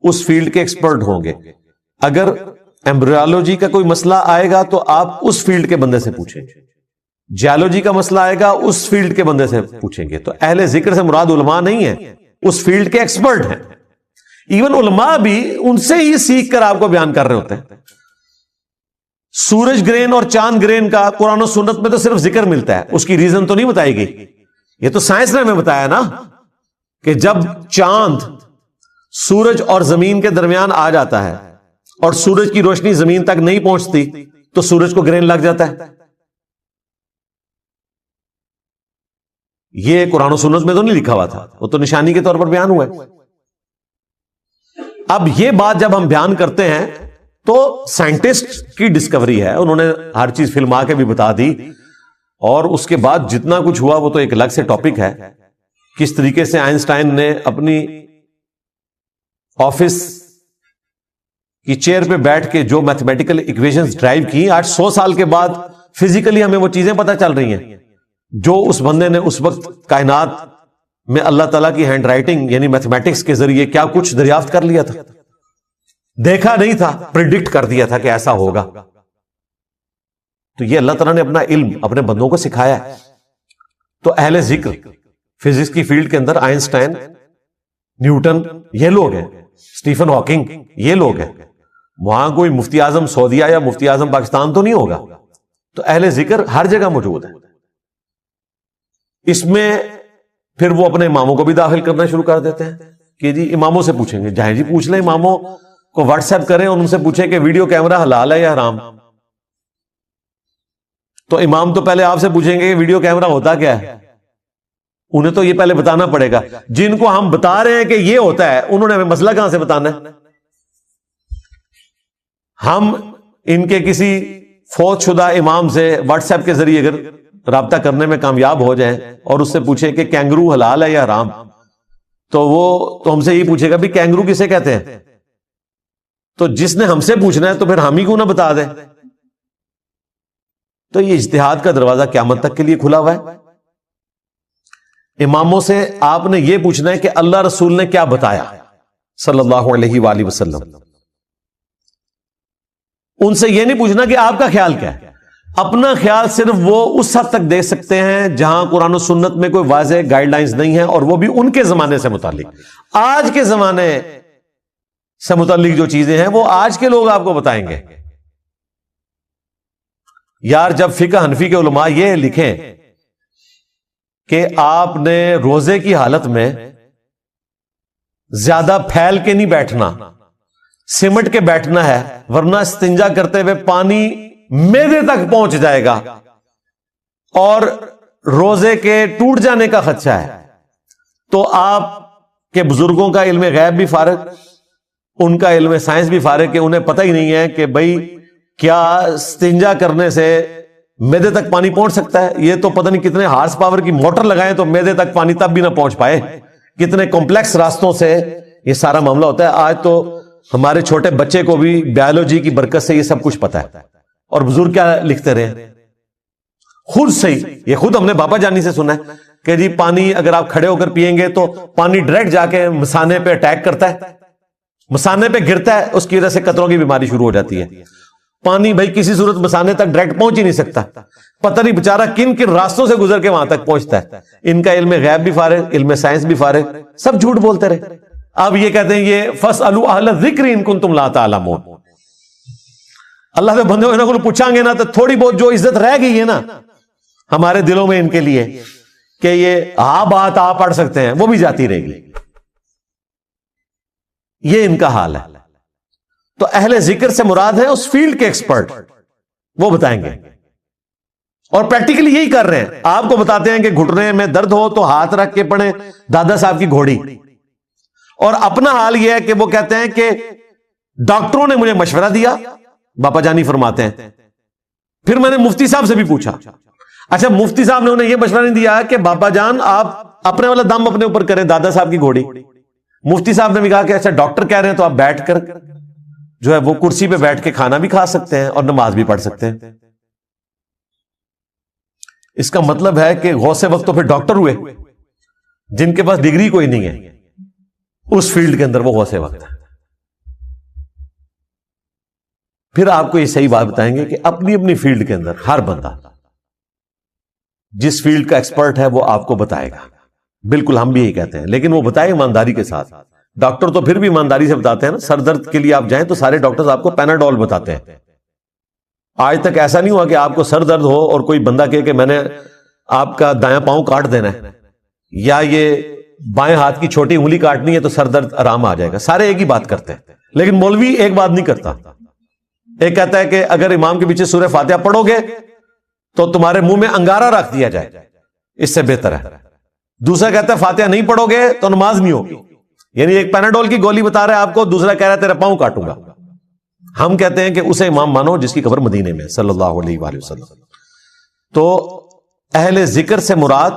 اس فیلڈ کے ایکسپرٹ ہوں گے۔ اگر ایمبریولوجی کا کوئی مسئلہ آئے گا تو آپ اس فیلڈ کے بندے سے پوچھیں گے، جیولوجی کا مسئلہ آئے گا اس فیلڈ کے بندے سے پوچھیں گے۔ تو اہل ذکر سے مراد علماء نہیں ہے، اس فیلڈ کے ایکسپرٹ ہیں۔ ایون علماء بھی ان سے ہی سیکھ کر آپ کو بیان کر رہے ہوتے ہیں۔ سورج گرہن اور چاند گرہن کا قرآن و سنت میں تو صرف ذکر ملتا ہے، اس کی ریزن تو نہیں بتائی گئی۔ یہ تو سائنس نے ہمیں بتایا نا کہ جب چاند سورج اور زمین کے درمیان آ جاتا ہے اور سورج کی روشنی زمین تک نہیں پہنچتی تو سورج کو گرہن لگ جاتا ہے۔ یہ قرآن و سنت میں تو نہیں لکھا ہوا تھا، وہ تو نشانی کے طور پر بیان ہوا ہے۔ اب یہ بات جب ہم بیان کرتے ہیں تو سائنٹسٹ کی ڈسکوری ہے، انہوں نے ہر چیز فلما کے بھی بتا دی، اور اس کے بعد جتنا کچھ ہوا وہ تو ایک الگ سے ٹاپک ہے۔ کس طریقے سے آئنسٹائن نے اپنی آفس کی چیئر پہ بیٹھ کے جو میتھمیٹیکل ایکویشنز ڈرائیو کی، آج 100 سال کے بعد فزیکلی ہمیں وہ چیزیں پتہ چل رہی ہیں جو اس بندے نے اس وقت کائنات میں اللہ تعالیٰ کی ہینڈ رائٹنگ یعنی میتھمیٹکس کے ذریعے کیا کچھ دریافت کر لیا تھا، دیکھا نہیں تھا، پریڈکٹ کر دیا تھا کہ ایسا ہوگا۔ تو یہ اللہ تعالیٰ نے اپنا علم اپنے بندوں کو سکھایا ہے۔ تو اہل ذکر فزکس کی فیلڈ کے اندر آئنسٹائن، نیوٹن، یہ لوگ ہیں، اسٹیفن ہاکنگ، یہ لوگ ہیں۔ وہاں کوئی مفتی اعظم سعودیہ یا مفتی اعظم پاکستان تو نہیں ہوگا۔ تو اہل ذکر ہر جگہ موجود ہے۔ اس میں پھر وہ اپنے اماموں کو بھی داخل کرنا شروع کر دیتے ہیں کہ جی اماموں سے پوچھیں گے، جائیں جی پوچھ لیں، اماموں کو واٹس ایپ کریں اور ان سے پوچھیں کہ ویڈیو کیمرہ حلال ہے یا حرام۔ تو امام تو پہلے آپ سے پوچھیں گے کہ ویڈیو کیمرہ ہوتا کیا ہے، انہیں تو یہ پہلے بتانا پڑے گا۔ جن کو ہم بتا رہے ہیں کہ یہ ہوتا ہے انہوں نے ہمیں مسئلہ کہاں سے بتانا ہے؟ ہم ان کے کسی فوت شدہ امام سے واٹس ایپ کے ذریعے اگر رابطہ کرنے میں کامیاب ہو جائیں اور اس سے پوچھیں کہ کینگرو حلال ہے یا حرام، تو وہ تو ہم سے یہ پوچھے گا بھی کینگرو کسے کہتے ہیں؟ تو جس نے ہم سے پوچھنا ہے تو پھر ہم ہی کیوں نہ بتا دیں؟ تو یہ اجتہاد کا دروازہ قیامت تک کے لیے کھلا ہوا ہے۔ اماموں سے آپ نے یہ پوچھنا ہے کہ اللہ رسول نے کیا بتایا صلی اللہ علیہ وآلہ وسلم۔ ان سے یہ نہیں پوچھنا کہ آپ کا خیال کیا ہے، اپنا خیال صرف وہ اس حد تک دے سکتے ہیں جہاں قرآن و سنت میں کوئی واضح گائیڈ لائنز نہیں ہیں، اور وہ بھی ان کے زمانے سے متعلق۔ آج کے زمانے سے متعلق جو چیزیں ہیں وہ آج کے لوگ آپ کو بتائیں گے۔ یار جب فقہ حنفی کے علماء یہ لکھیں کہ آپ نے روزے کی حالت میں زیادہ پھیل کے نہیں بیٹھنا، سمٹ کے بیٹھنا ہے، ورنہ استنجا کرتے ہوئے پانی معدے تک پہنچ جائے گا اور روزے کے ٹوٹ جانے کا خدشہ ہے، تو آپ کے بزرگوں کا علم غیب بھی فارغ، ان کا علم سائنس بھی فارغ، کہ انہیں پتہ ہی نہیں ہے کہ بھئی کیا استنجا کرنے سے معدے تک پانی پہنچ سکتا ہے؟ یہ تو پتہ نہیں کتنے ہارس پاور کی موٹر لگائیں تو معدے تک پانی تب بھی نہ پہنچ پائے، کتنے کمپلیکس راستوں سے یہ سارا معاملہ ہوتا ہے۔ آج تو ہمارے چھوٹے بچے کو بھی بایولوجی کی برکت سے یہ سب کچھ پتا ہے، اور بزرگ کیا لکھتے رہے خود سے ہی، یہ خود ہم نے بابا جانی سے سنا ہے کہ جی پانی اگر آپ کھڑے ہو کر پیئیں گے تو پانی ڈائریکٹ جا کے مثانے پہ اٹیک کرتا ہے، مثانے پہ گرتا ہے، اس کی وجہ سے قطروں کی بیماری شروع ہو جاتی ہے۔ پانی بھائی کسی صورت مثانے تک ڈائریکٹ پہنچ ہی نہیں سکتا، پتہ نہیں بیچارہ کن کن راستوں سے گزر کے وہاں تک پہنچتا ہے۔ ان کا علم غیب بھی فارغ، علم سائنس بھی فارغ، سب جھوٹ بولتے رہے۔ اب یہ کہتے ہیں یہ فَاسْأَلُوا أَهْلَ الذِّكْرِ إِن كُنتُمْ لَا تَعْلَمُونَ۔ اللہ کے بندے انہوں کو پوچھیں گے نا تو تھوڑی بہت جو عزت رہ گئی ہے نا ہمارے دلوں میں ان کے لیے کہ یہ بات آپ پڑھ سکتے ہیں، وہ بھی جاتی رہے گی۔ یہ ان کا حال ہے۔ تو اہل ذکر سے مراد ہے اس فیلڈ کے ایکسپرٹ، وہ بتائیں گے، اور پریکٹیکلی یہی کر رہے ہیں۔ آپ کو بتاتے ہیں کہ گھٹنے میں درد ہو تو ہاتھ رکھ کے پڑھیں دادا صاحب کی گھوڑی، اور اپنا حال یہ ہے کہ وہ کہتے ہیں کہ ڈاکٹروں نے مجھے مشورہ دیا، باپا جانی فرماتے ہیں، پھر میں نے مفتی صاحب سے بھی پوچھا۔ اچھا مفتی صاحب نے انہیں یہ مشورہ نہیں دیا کہ باپا جان آپ اپنے والا دم اپنے اوپر کریں دادا صاحب کی گھوڑی، مفتی صاحب نے بھی کہا کہ اچھا ڈاکٹر کہہ رہے ہیں تو آپ بیٹھ کر جو ہے وہ کرسی پہ بیٹھ کے کھانا بھی کھا سکتے ہیں اور نماز بھی پڑھ سکتے ہیں۔ اس کا مطلب ہے کہ غوث وقت تو پھر ڈاکٹر ہوئے، جن کے پاس ڈگری کوئی نہیں ہے اس فیلڈ کے اندر وہ غوث وقت ہے۔ پھر آپ کو یہ صحیح بات بتائیں گے کہ اپنی اپنی فیلڈ کے اندر ہر بندہ جس فیلڈ کا ایکسپرٹ ہے وہ آپ کو بتائے گا۔ بالکل ہم بھی یہی کہتے ہیں، لیکن وہ بتائے ایمانداری کے ساتھ۔ ڈاکٹر تو پھر بھی ایمانداری سے بتاتے ہیں نا، سر درد کے لیے آپ جائیں تو سارے ڈاکٹرز آپ کو پیناڈول بتاتے ہیں۔ آج تک ایسا نہیں ہوا کہ آپ کو سر درد ہو اور کوئی بندہ کہے کہ میں نے آپ کا دایاں پاؤں کاٹ دینا ہے یا یہ بائیں ہاتھ کی چھوٹی انگلی کاٹنی ہے تو سر درد آرام آ جائے گا۔ سارے ایک ہی بات کرتے ہیں، لیکن مولوی ایک بات نہیں کرتا۔ ایک کہتا ہے کہ اگر امام کے پیچھے سورہ فاتحہ پڑھو گے تو تمہارے منہ میں انگارہ رکھ دیا جائے، اس سے بہتر ہے دوسرا کہتا ہے فاتحہ نہیں پڑھو گے تو نماز نہیں ہوگی. یعنی ایک پیناڈول کی گولی بتا رہا ہے آپ کو, دوسرا کہہ رہا ہے تیرا پاؤں کاٹوں گا. ہم کہتے ہیں کہ اسے امام مانو جس کی قبر مدینے میں صلی اللہ علیہ وآلہ وسلم. تو اہل ذکر سے مراد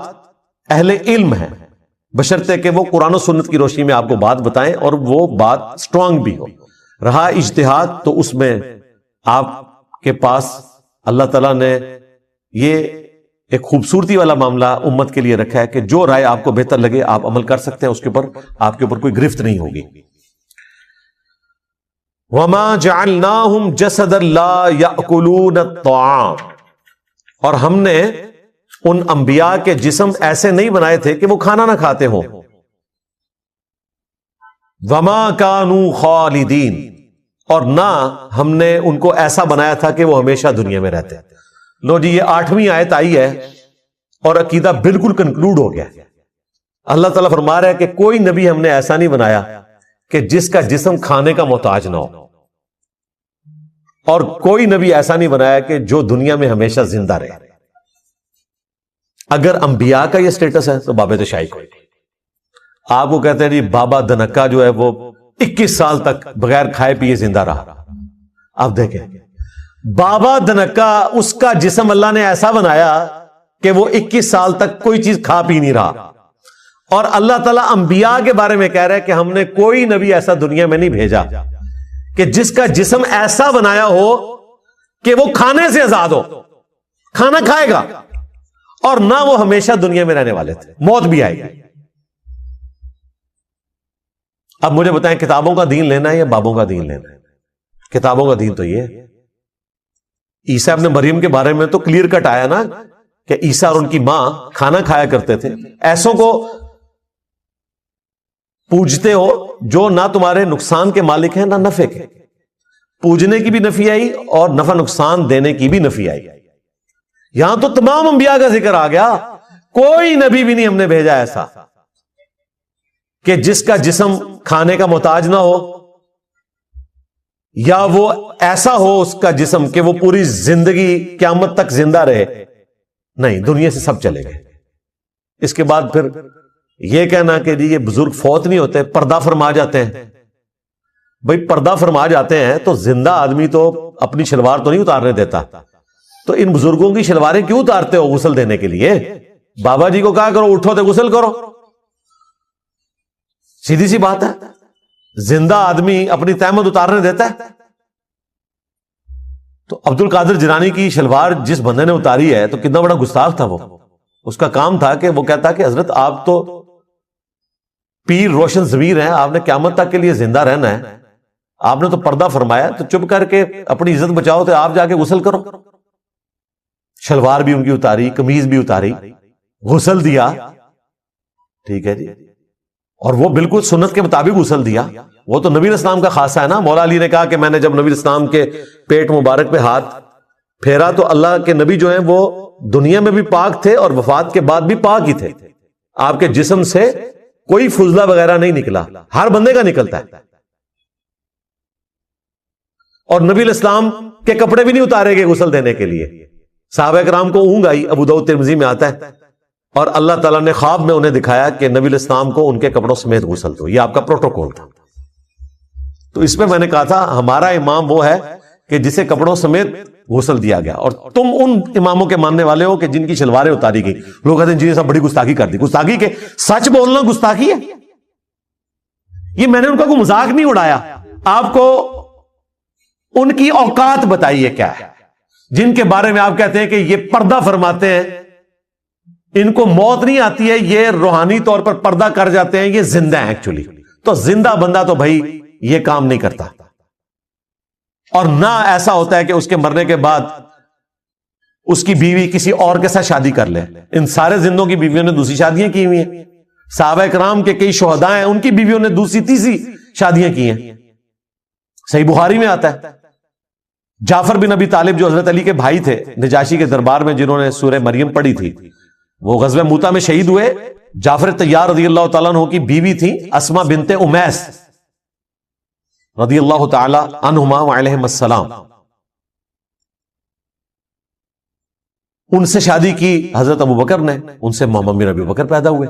اہل علم ہے، بشرطے کہ وہ قرآن و سنت کی روشنی میں آپ کو بات بتائیں اور وہ بات سٹرونگ بھی ہو. رہا اجتہاد تو اس میں آپ کے پاس اللہ تعالیٰ نے یہ ایک خوبصورتی والا معاملہ امت کے لیے رکھا ہے کہ جو رائے آپ کو بہتر لگے آپ عمل کر سکتے ہیں، اس کے اوپر آپ کے اوپر کوئی گرفت نہیں ہوگی. وما جعلناہم جسدا لا یأکلون الطعام، اور ہم نے ان انبیاء کے جسم ایسے نہیں بنائے تھے کہ وہ کھانا نہ کھاتے ہوں. وما کانوا خالدین، اور نہ ہم نے ان کو ایسا بنایا تھا کہ وہ ہمیشہ دنیا میں رہتے. لو جی، یہ 8ویں آیت آئی ہے اور عقیدہ بالکل کنکلوڈ ہو گیا. اللہ تعالیٰ فرما رہا ہے کہ کوئی نبی ہم نے ایسا نہیں بنایا کہ جس کا جسم کھانے کا محتاج نہ ہو، اور کوئی نبی ایسا نہیں بنایا کہ جو دنیا میں ہمیشہ زندہ رہے. اگر انبیاء کا یہ سٹیٹس ہے تو باب تشائع کوئی نہیں. آپ کو کہتے ہیں جی بابا دنکا جو ہے وہ 21 سال تک بغیر کھائے پیے زندہ رہا. آپ دیکھیں بابا دنکا، اس کا جسم اللہ نے ایسا بنایا کہ وہ 21 سال تک کوئی چیز کھا پی نہیں رہا. اور اللہ تعالیٰ انبیاء کے بارے میں کہہ رہا ہے کہ ہم نے کوئی نبی ایسا دنیا میں نہیں بھیجا کہ جس کا جسم ایسا بنایا ہو کہ وہ کھانے سے آزاد ہو، کھانا کھائے گا، اور نہ وہ ہمیشہ دنیا میں رہنے والے تھے، موت بھی آئے گی. اب مجھے بتائیں کتابوں کا دین لینا ہے یا بابوں کا دین لینا ہے؟ کتابوں کا دین تو یہ ہے. عیسیٰ ابن مریم کے بارے میں تو کلیئر کٹ آیا نا کہ عیسیٰ اور ان کی ماں کھانا کھایا کرتے تھے. ایسوں کو پوجتے ہو جو نہ تمہارے نقصان کے مالک ہیں نہ نفع کے. پوجنے کی بھی نفی آئی اور نفع نقصان دینے کی بھی نفی آئی. یہاں تو تمام انبیاء کا ذکر آ گیا. کوئی نبی بھی نہیں ہم نے بھیجا ایسا کہ جس کا جسم کھانے کا محتاج نہ ہو، یا وہ ایسا ہو اس کا جسم کہ وہ پوری زندگی قیامت تک زندہ رہے. نہیں، دنیا سے سب چلے گئے. اس کے بعد پھر یہ کہنا کہ جی یہ بزرگ فوت نہیں ہوتے، پردہ فرما جاتے ہیں. بھئی پردہ فرما جاتے ہیں تو زندہ آدمی تو اپنی شلوار تو نہیں اتارنے دیتا. تو ان بزرگوں کی شلواریں کیوں اتارتے ہو غسل دینے کے لیے؟ بابا جی کو کہا کرو اٹھو تو غسل کرو. سیدھی سی بات ہے. زندہ آدمی اپنی تہمت اتارنے دیتا ہے؟ تو عبد القادر جیلانی کی شلوار جس بندے نے اتاری ہے تو کتنا بڑا گستاخ تھا وہ. اس کا کام تھا کہ وہ کہتا کہ حضرت آپ تو پیر روشن ضمیر ہیں، آپ نے قیامت تک کے لیے زندہ رہنا ہے، آپ نے تو پردہ فرمایا، تو چپ کر کے اپنی عزت بچاؤ تو آپ جا کے غسل کرو. شلوار بھی ان کی اتاری، قمیض بھی اتاری، غسل دیا. ٹھیک ہے جی، اور وہ بالکل سنت کے مطابق غسل دیا. وہ تو نبی اسلام کا خاصہ ہے نا. مولا علی نے کہا کہ میں نے جب نبی اسلام کے پیٹ مبارک پہ ہاتھ پھیرا تو اللہ کے نبی جو ہیں وہ دنیا میں بھی پاک تھے اور وفات کے بعد بھی پاک ہی تھے. آپ کے جسم سے کوئی فضلہ وغیرہ نہیں نکلا، ہر بندے کا نکلتا ہے. اور نبی الاسلام کے کپڑے بھی نہیں اتارے گئے غسل دینے کے لیے. صحابہ کرام کو اونگ آئی، ابو داؤد ترمذی میں آتا ہے، اور اللہ تعالیٰ نے خواب میں انہیں دکھایا کہ نبی الاسلام کو ان کے کپڑوں سمیت غسل دو. یہ آپ کا پروٹوکول تھا. تو اس میں نے کہا تھا ہمارا امام وہ ہے کہ جسے کپڑوں سمیت غسل دیا گیا، اور تم ان اماموں کے ماننے والے ہو کہ جن کی شلواریں اتاری گئی. لوگ کہتے ہیں جی سب بڑی گستاخی کر دی. گستاخی کے سچ بولنا گستاخی ہے؟ یہ میں نے ان کا کوئی مذاق نہیں اڑایا. آپ کو ان کی اوقات بتائیے کیا ہے جن کے بارے میں آپ کہتے ہیں کہ یہ پردہ فرماتے ہیں، ان کو موت نہیں آتی ہے، یہ روحانی طور پر پردہ کر جاتے ہیں، یہ زندہ ہیں ایکچولی. تو زندہ بندہ تو بھائی یہ کام نہیں کرتا. اور نہ ایسا ہوتا ہے کہ اس کے مرنے کے بعد اس کی بیوی کسی اور کے ساتھ شادی کر لے. ان سارے زندوں کی بیویوں نے دوسری شادیاں کی ہوئی ہیں. صحابہ کرام کے کئی شہداء ہیں، ان کی بیویوں نے دوسری تیسری شادیاں کی ہیں. صحیح بخاری میں آتا ہے جعفر بن ابی طالب جو حضرت علی کے بھائی تھے نجاشی کے دربار میں، جنہوں نے سورہ مریم پڑھی تھی، وہ غزوہ موتا میں شہید ہوئے. جعفر طیار رضی اللہ تعالیٰ عنہ کی بیوی تھی اسما بنت امیس رضی اللہ تعالی عنہما وعلیہم السلام. ان سے شادی کی حضرت ابو بکر نے، ان سے محمد بن ابی بکر پیدا ہوئے.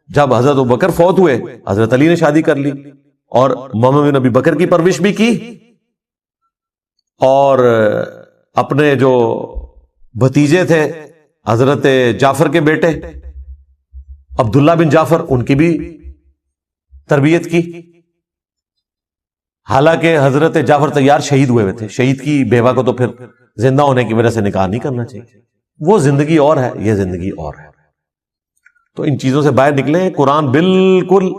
جب حضرت ابوبکر فوت ہوئے حضرت علی نے شادی کر لی اور محمد بن ابی بکر کی پرورش بھی کی، اور اپنے جو بھتیجے تھے حضرت جعفر کے بیٹے عبداللہ بن جعفر، ان کی بھی تربیت کی. حالانکہ حضرت جعفر طیار شہید ہوئے تھے، شہید کی بیوہ کو تو پھر زندہ ہونے کی وجہ سے نکاح نہیں کرنا چاہیے. وہ زندگی اور ہے، یہ زندگی اور ہے. تو ان چیزوں سے باہر نکلیں. قرآن بالکل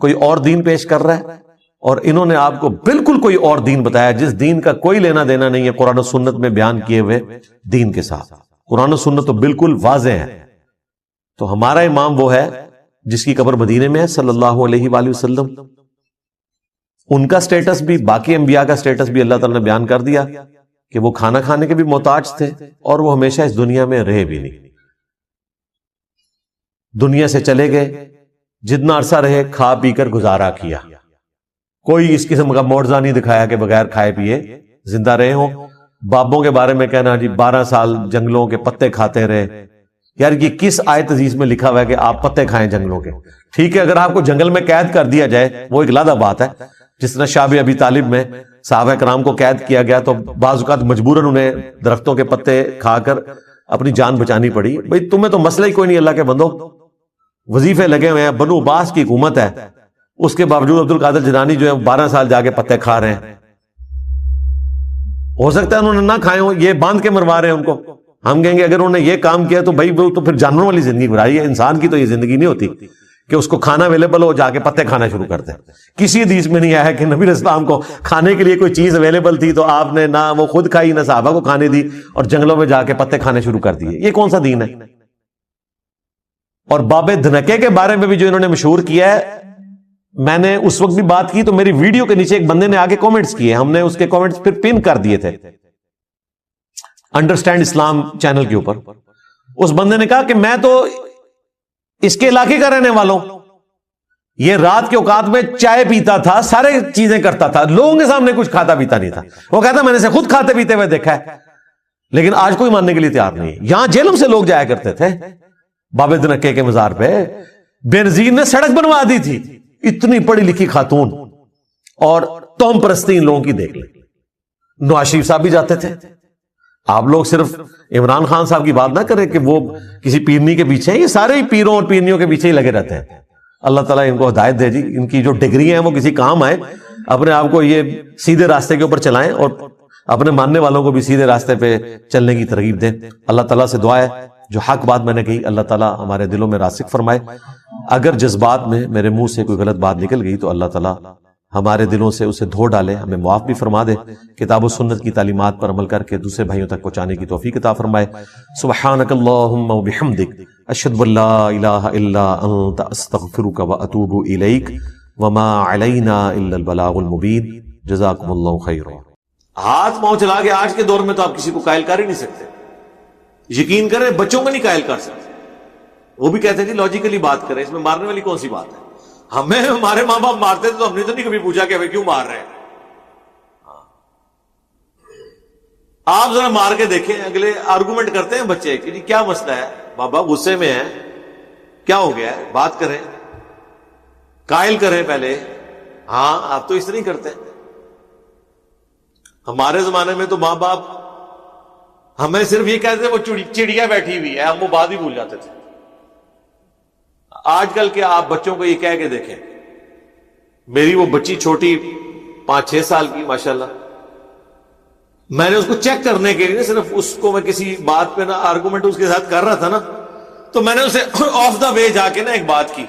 کوئی اور دین پیش کر رہا ہے اور انہوں نے آپ کو بالکل کوئی اور دین بتایا جس دین کا کوئی لینا دینا نہیں ہے قرآن و سنت میں بیان کیے ہوئے دین کے ساتھ. قرآن و سنت تو بالکل واضح ہے. تو ہمارا امام وہ ہے جس کی قبر مدینے میں ہے صلی اللہ علیہ وآلہ وسلم. ان کا سٹیٹس بھی، باقی انبیاء کا سٹیٹس بھی اللہ تعالیٰ نے بیان کر دیا کہ وہ کھانا کھانے کے بھی محتاج تھے اور وہ ہمیشہ اس دنیا میں رہے بھی نہیں. دنیا سے چلے گئے، جتنا عرصہ رہے کھا پی کر گزارا کیا. کوئی اس قسم کا معجزہ نہیں دکھایا کہ بغیر کھائے پیے زندہ رہے ہوں. بابوں کے بارے میں کہنا جی 12 سال جنگلوں کے پتے کھاتے رہے. یار یہ کس آیت عزیز میں لکھا ہوا ہے کہ آپ پتے کھائیں جنگلوں کے؟ ٹھیک ہے اگر آپ کو جنگل میں قید کر دیا جائے وہ ایک علیحدہ بات ہے. جس طرح شعب ابی طالب میں صحابہ کرام کو قید کیا گیا تو بعض اوقات مجبوراً انہیں درختوں کے پتے کھا کر اپنی جان بچانی پڑی. بھئی تمہیں تو مسئلہ ہی کوئی نہیں اللہ کے بندو، وظیفے لگے ہوئے ہیں، بنو عباس کی حکومت ہے، اس کے باوجود عبد القادر جیلانی جو ہے 12 سال جا کے پتے کھا رہے ہیں. ہو سکتا ہے انہوں نے نہ کھائے ہوں، یہ باندھ کے مروا رہے ہیں ان کو. ہم کہیں گے اگر انہوں نے یہ کام کیا تو بھائی وہ تو پھر جانوروں والی زندگی گزاری ہے. انسان کی تو یہ زندگی نہیں ہوتی کہ اس کو کھانا اویلیبل ہو جا کے پتے کھانا شروع کرتے ہیں. کسی حدیث میں نہیں آیا کہ نبی علیہ السلام کو کھانے کے لیے کوئی چیز اویلیبل تھی تو آپ نے نہ وہ خود کھائی نہ صحابہ کو کھانے دی اور جنگلوں میں جا کے پتے کھانے شروع کر دیے. یہ کون سا دین ہے؟ اور باب دھنکے کے بارے میں بھی جو انہوں نے مشہور کیا ہے، میں نے اس وقت بھی بات کی تو میری ویڈیو کے نیچے ایک بندے نے آگے کومنٹس کیے، ہم نے اس کے کومنٹس پھر پن کر دیے تھے انڈرسٹینڈ اسلام چینل کے اوپر. اس بندے نے کہا کہ میں تو اس کے علاقے کا رہنے والوں، یہ رات کے اوقات میں چائے پیتا تھا، سارے چیزیں کرتا تھا، لوگوں کے سامنے کچھ کھاتا پیتا نہیں تھا. وہ کہتا میں نے اسے خود کھاتے پیتے ہوئے دیکھا ہے لیکن آج کوئی ماننے کے لیے تیار نہیں ہے. یہاں جیلم سے لوگ جایا کرتے تھے باب دھنکے کے مزار پہ. بے نظیر نے سڑک بنوا دی تھی، اتنی پڑھی لکھی خاتون، اور توہم پرستی ان لوگوں کی دیکھ لیں. نواز شریف صاحب بھی جاتے تھے. آپ لوگ صرف عمران خان صاحب کی بات نہ کریں کہ وہ کسی پیرنی کے پیچھے ہیں، یہ سارے ہی پیروں اور پیرنیوں کے پیچھے ہی لگے رہتے ہیں. اللہ تعالیٰ ان کو ہدایت دے جی، ان کی جو ڈگری ہیں وہ کسی کام آئے، اپنے آپ کو یہ سیدھے راستے کے اوپر چلائیں اور اپنے ماننے والوں کو بھی سیدھے راستے پہ چلنے کی ترغیب دیں. اللہ تعالیٰ سے دعا ہے جو حق بات میں نے کہی اللہ تعالیٰ ہمارے دلوں میں راسخ فرمائے. اگر جذبات میں میرے منہ سے کوئی غلط بات نکل گئی تو اللہ تعالیٰ ہمارے دلوں سے اسے دھو ڈالے، ہمیں معاف بھی فرما دے، کتاب و سنت کی تعلیمات پر عمل کر کے دوسرے بھائیوں تک پہنچانے کی توفیق عطا فرمائے. سبحانک اللہم و بحمدک، اشہد ان لا الہ الا انت، استغفرک و اتوب الیک، وما علینا الا البلاغ المبین. جزاکم اللہ خیرا. ہاتھ پاؤں چلا کے آج کے دور میں تو آپ کسی کو قائل کر ہی نہیں سکتے. یقین کریں بچوں کو نہیں قائل کر سکتے. وہ بھی کہتے ہیں جی لاجیکلی بات کریں، اس میں مارنے والی کون سی بات ہے؟ ہمیں ہمارے ماں باپ مارتے تھے تو ہم نے تو نہیں کبھی پوچھا کہ ہمیں کیوں مار رہے ہیں. آپ ذرا مار کے دیکھیں، اگلے آرگومنٹ کرتے ہیں بچے کہ جی کیا مسئلہ ہے، بابا غصے میں ہے، کیا ہو گیا ہے، بات کریں، قائل کریں پہلے. ہاں آپ تو اس طرح نہیں کرتے. ہمارے زمانے میں تو ماں باپ ہمیں صرف یہ کہتے تھے وہ چڑیا بیٹھی ہوئی ہے، ہم وہ بات ہی بھول جاتے تھے. آج کل کے آپ بچوں کو یہ کہہ کے دیکھیں. میری وہ بچی چھوٹی 5-6 سال کی ماشاءاللہ، میں نے اس کو چیک کرنے کے لیے صرف اس کو میں کسی بات پہ نا آرگومنٹ اس کے ساتھ کر رہا تھا نا، تو میں نے اسے آف دا وے جا کے نا ایک بات کی.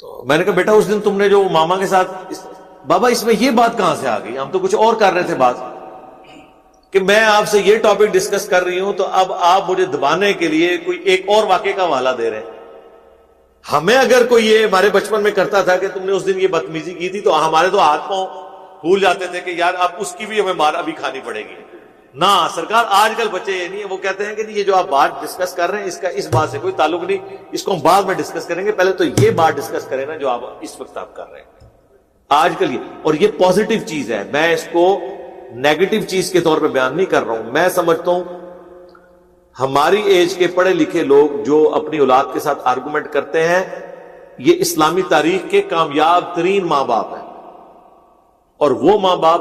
تو میں نے کہا بیٹا اس دن تم نے جو ماما کے ساتھ، بابا اس میں یہ بات کہاں سے آ گئی؟ ہم تو کچھ اور کر رہے تھے بات، کہ میں آپ سے یہ ٹاپک ڈسکس کر رہی ہوں تو اب آپ مجھے دبانے کے لیے کوئی ایک اور واقعے کا حوالہ دے رہے ہیں. ہمیں اگر کوئی یہ ہمارے بچپن میں کرتا تھا کہ تم نے اس دن یہ بدتمیزی کی تھی تو ہمارے تو ہاتھ پاؤں بھول جاتے تھے کہ یار اب اس کی بھی ہمیں مار ابھی کھانی پڑے گی. نہ سرکار، آج کل بچے یہ نہیں ہے، وہ کہتے ہیں کہ یہ جو آپ بات ڈسکس کر رہے ہیں اس کا اس بات سے کوئی تعلق نہیں، اس کو ہم بعد میں ڈسکس کریں گے، پہلے تو یہ بات ڈسکس کریں نا جو آپ اس وقت آپ کر رہے ہیں. آج کل یہ، اور یہ پازیٹیو چیز ہے، میں اس کو نیگیٹو چیز کے طور پہ بیان نہیں کر رہا ہوں. میں سمجھتا ہوں ہماری ایج کے پڑھے لکھے لوگ جو اپنی اولاد کے ساتھ آرگومنٹ کرتے ہیں، یہ اسلامی تاریخ کے کامیاب ترین ماں باپ ہیں، اور وہ ماں باپ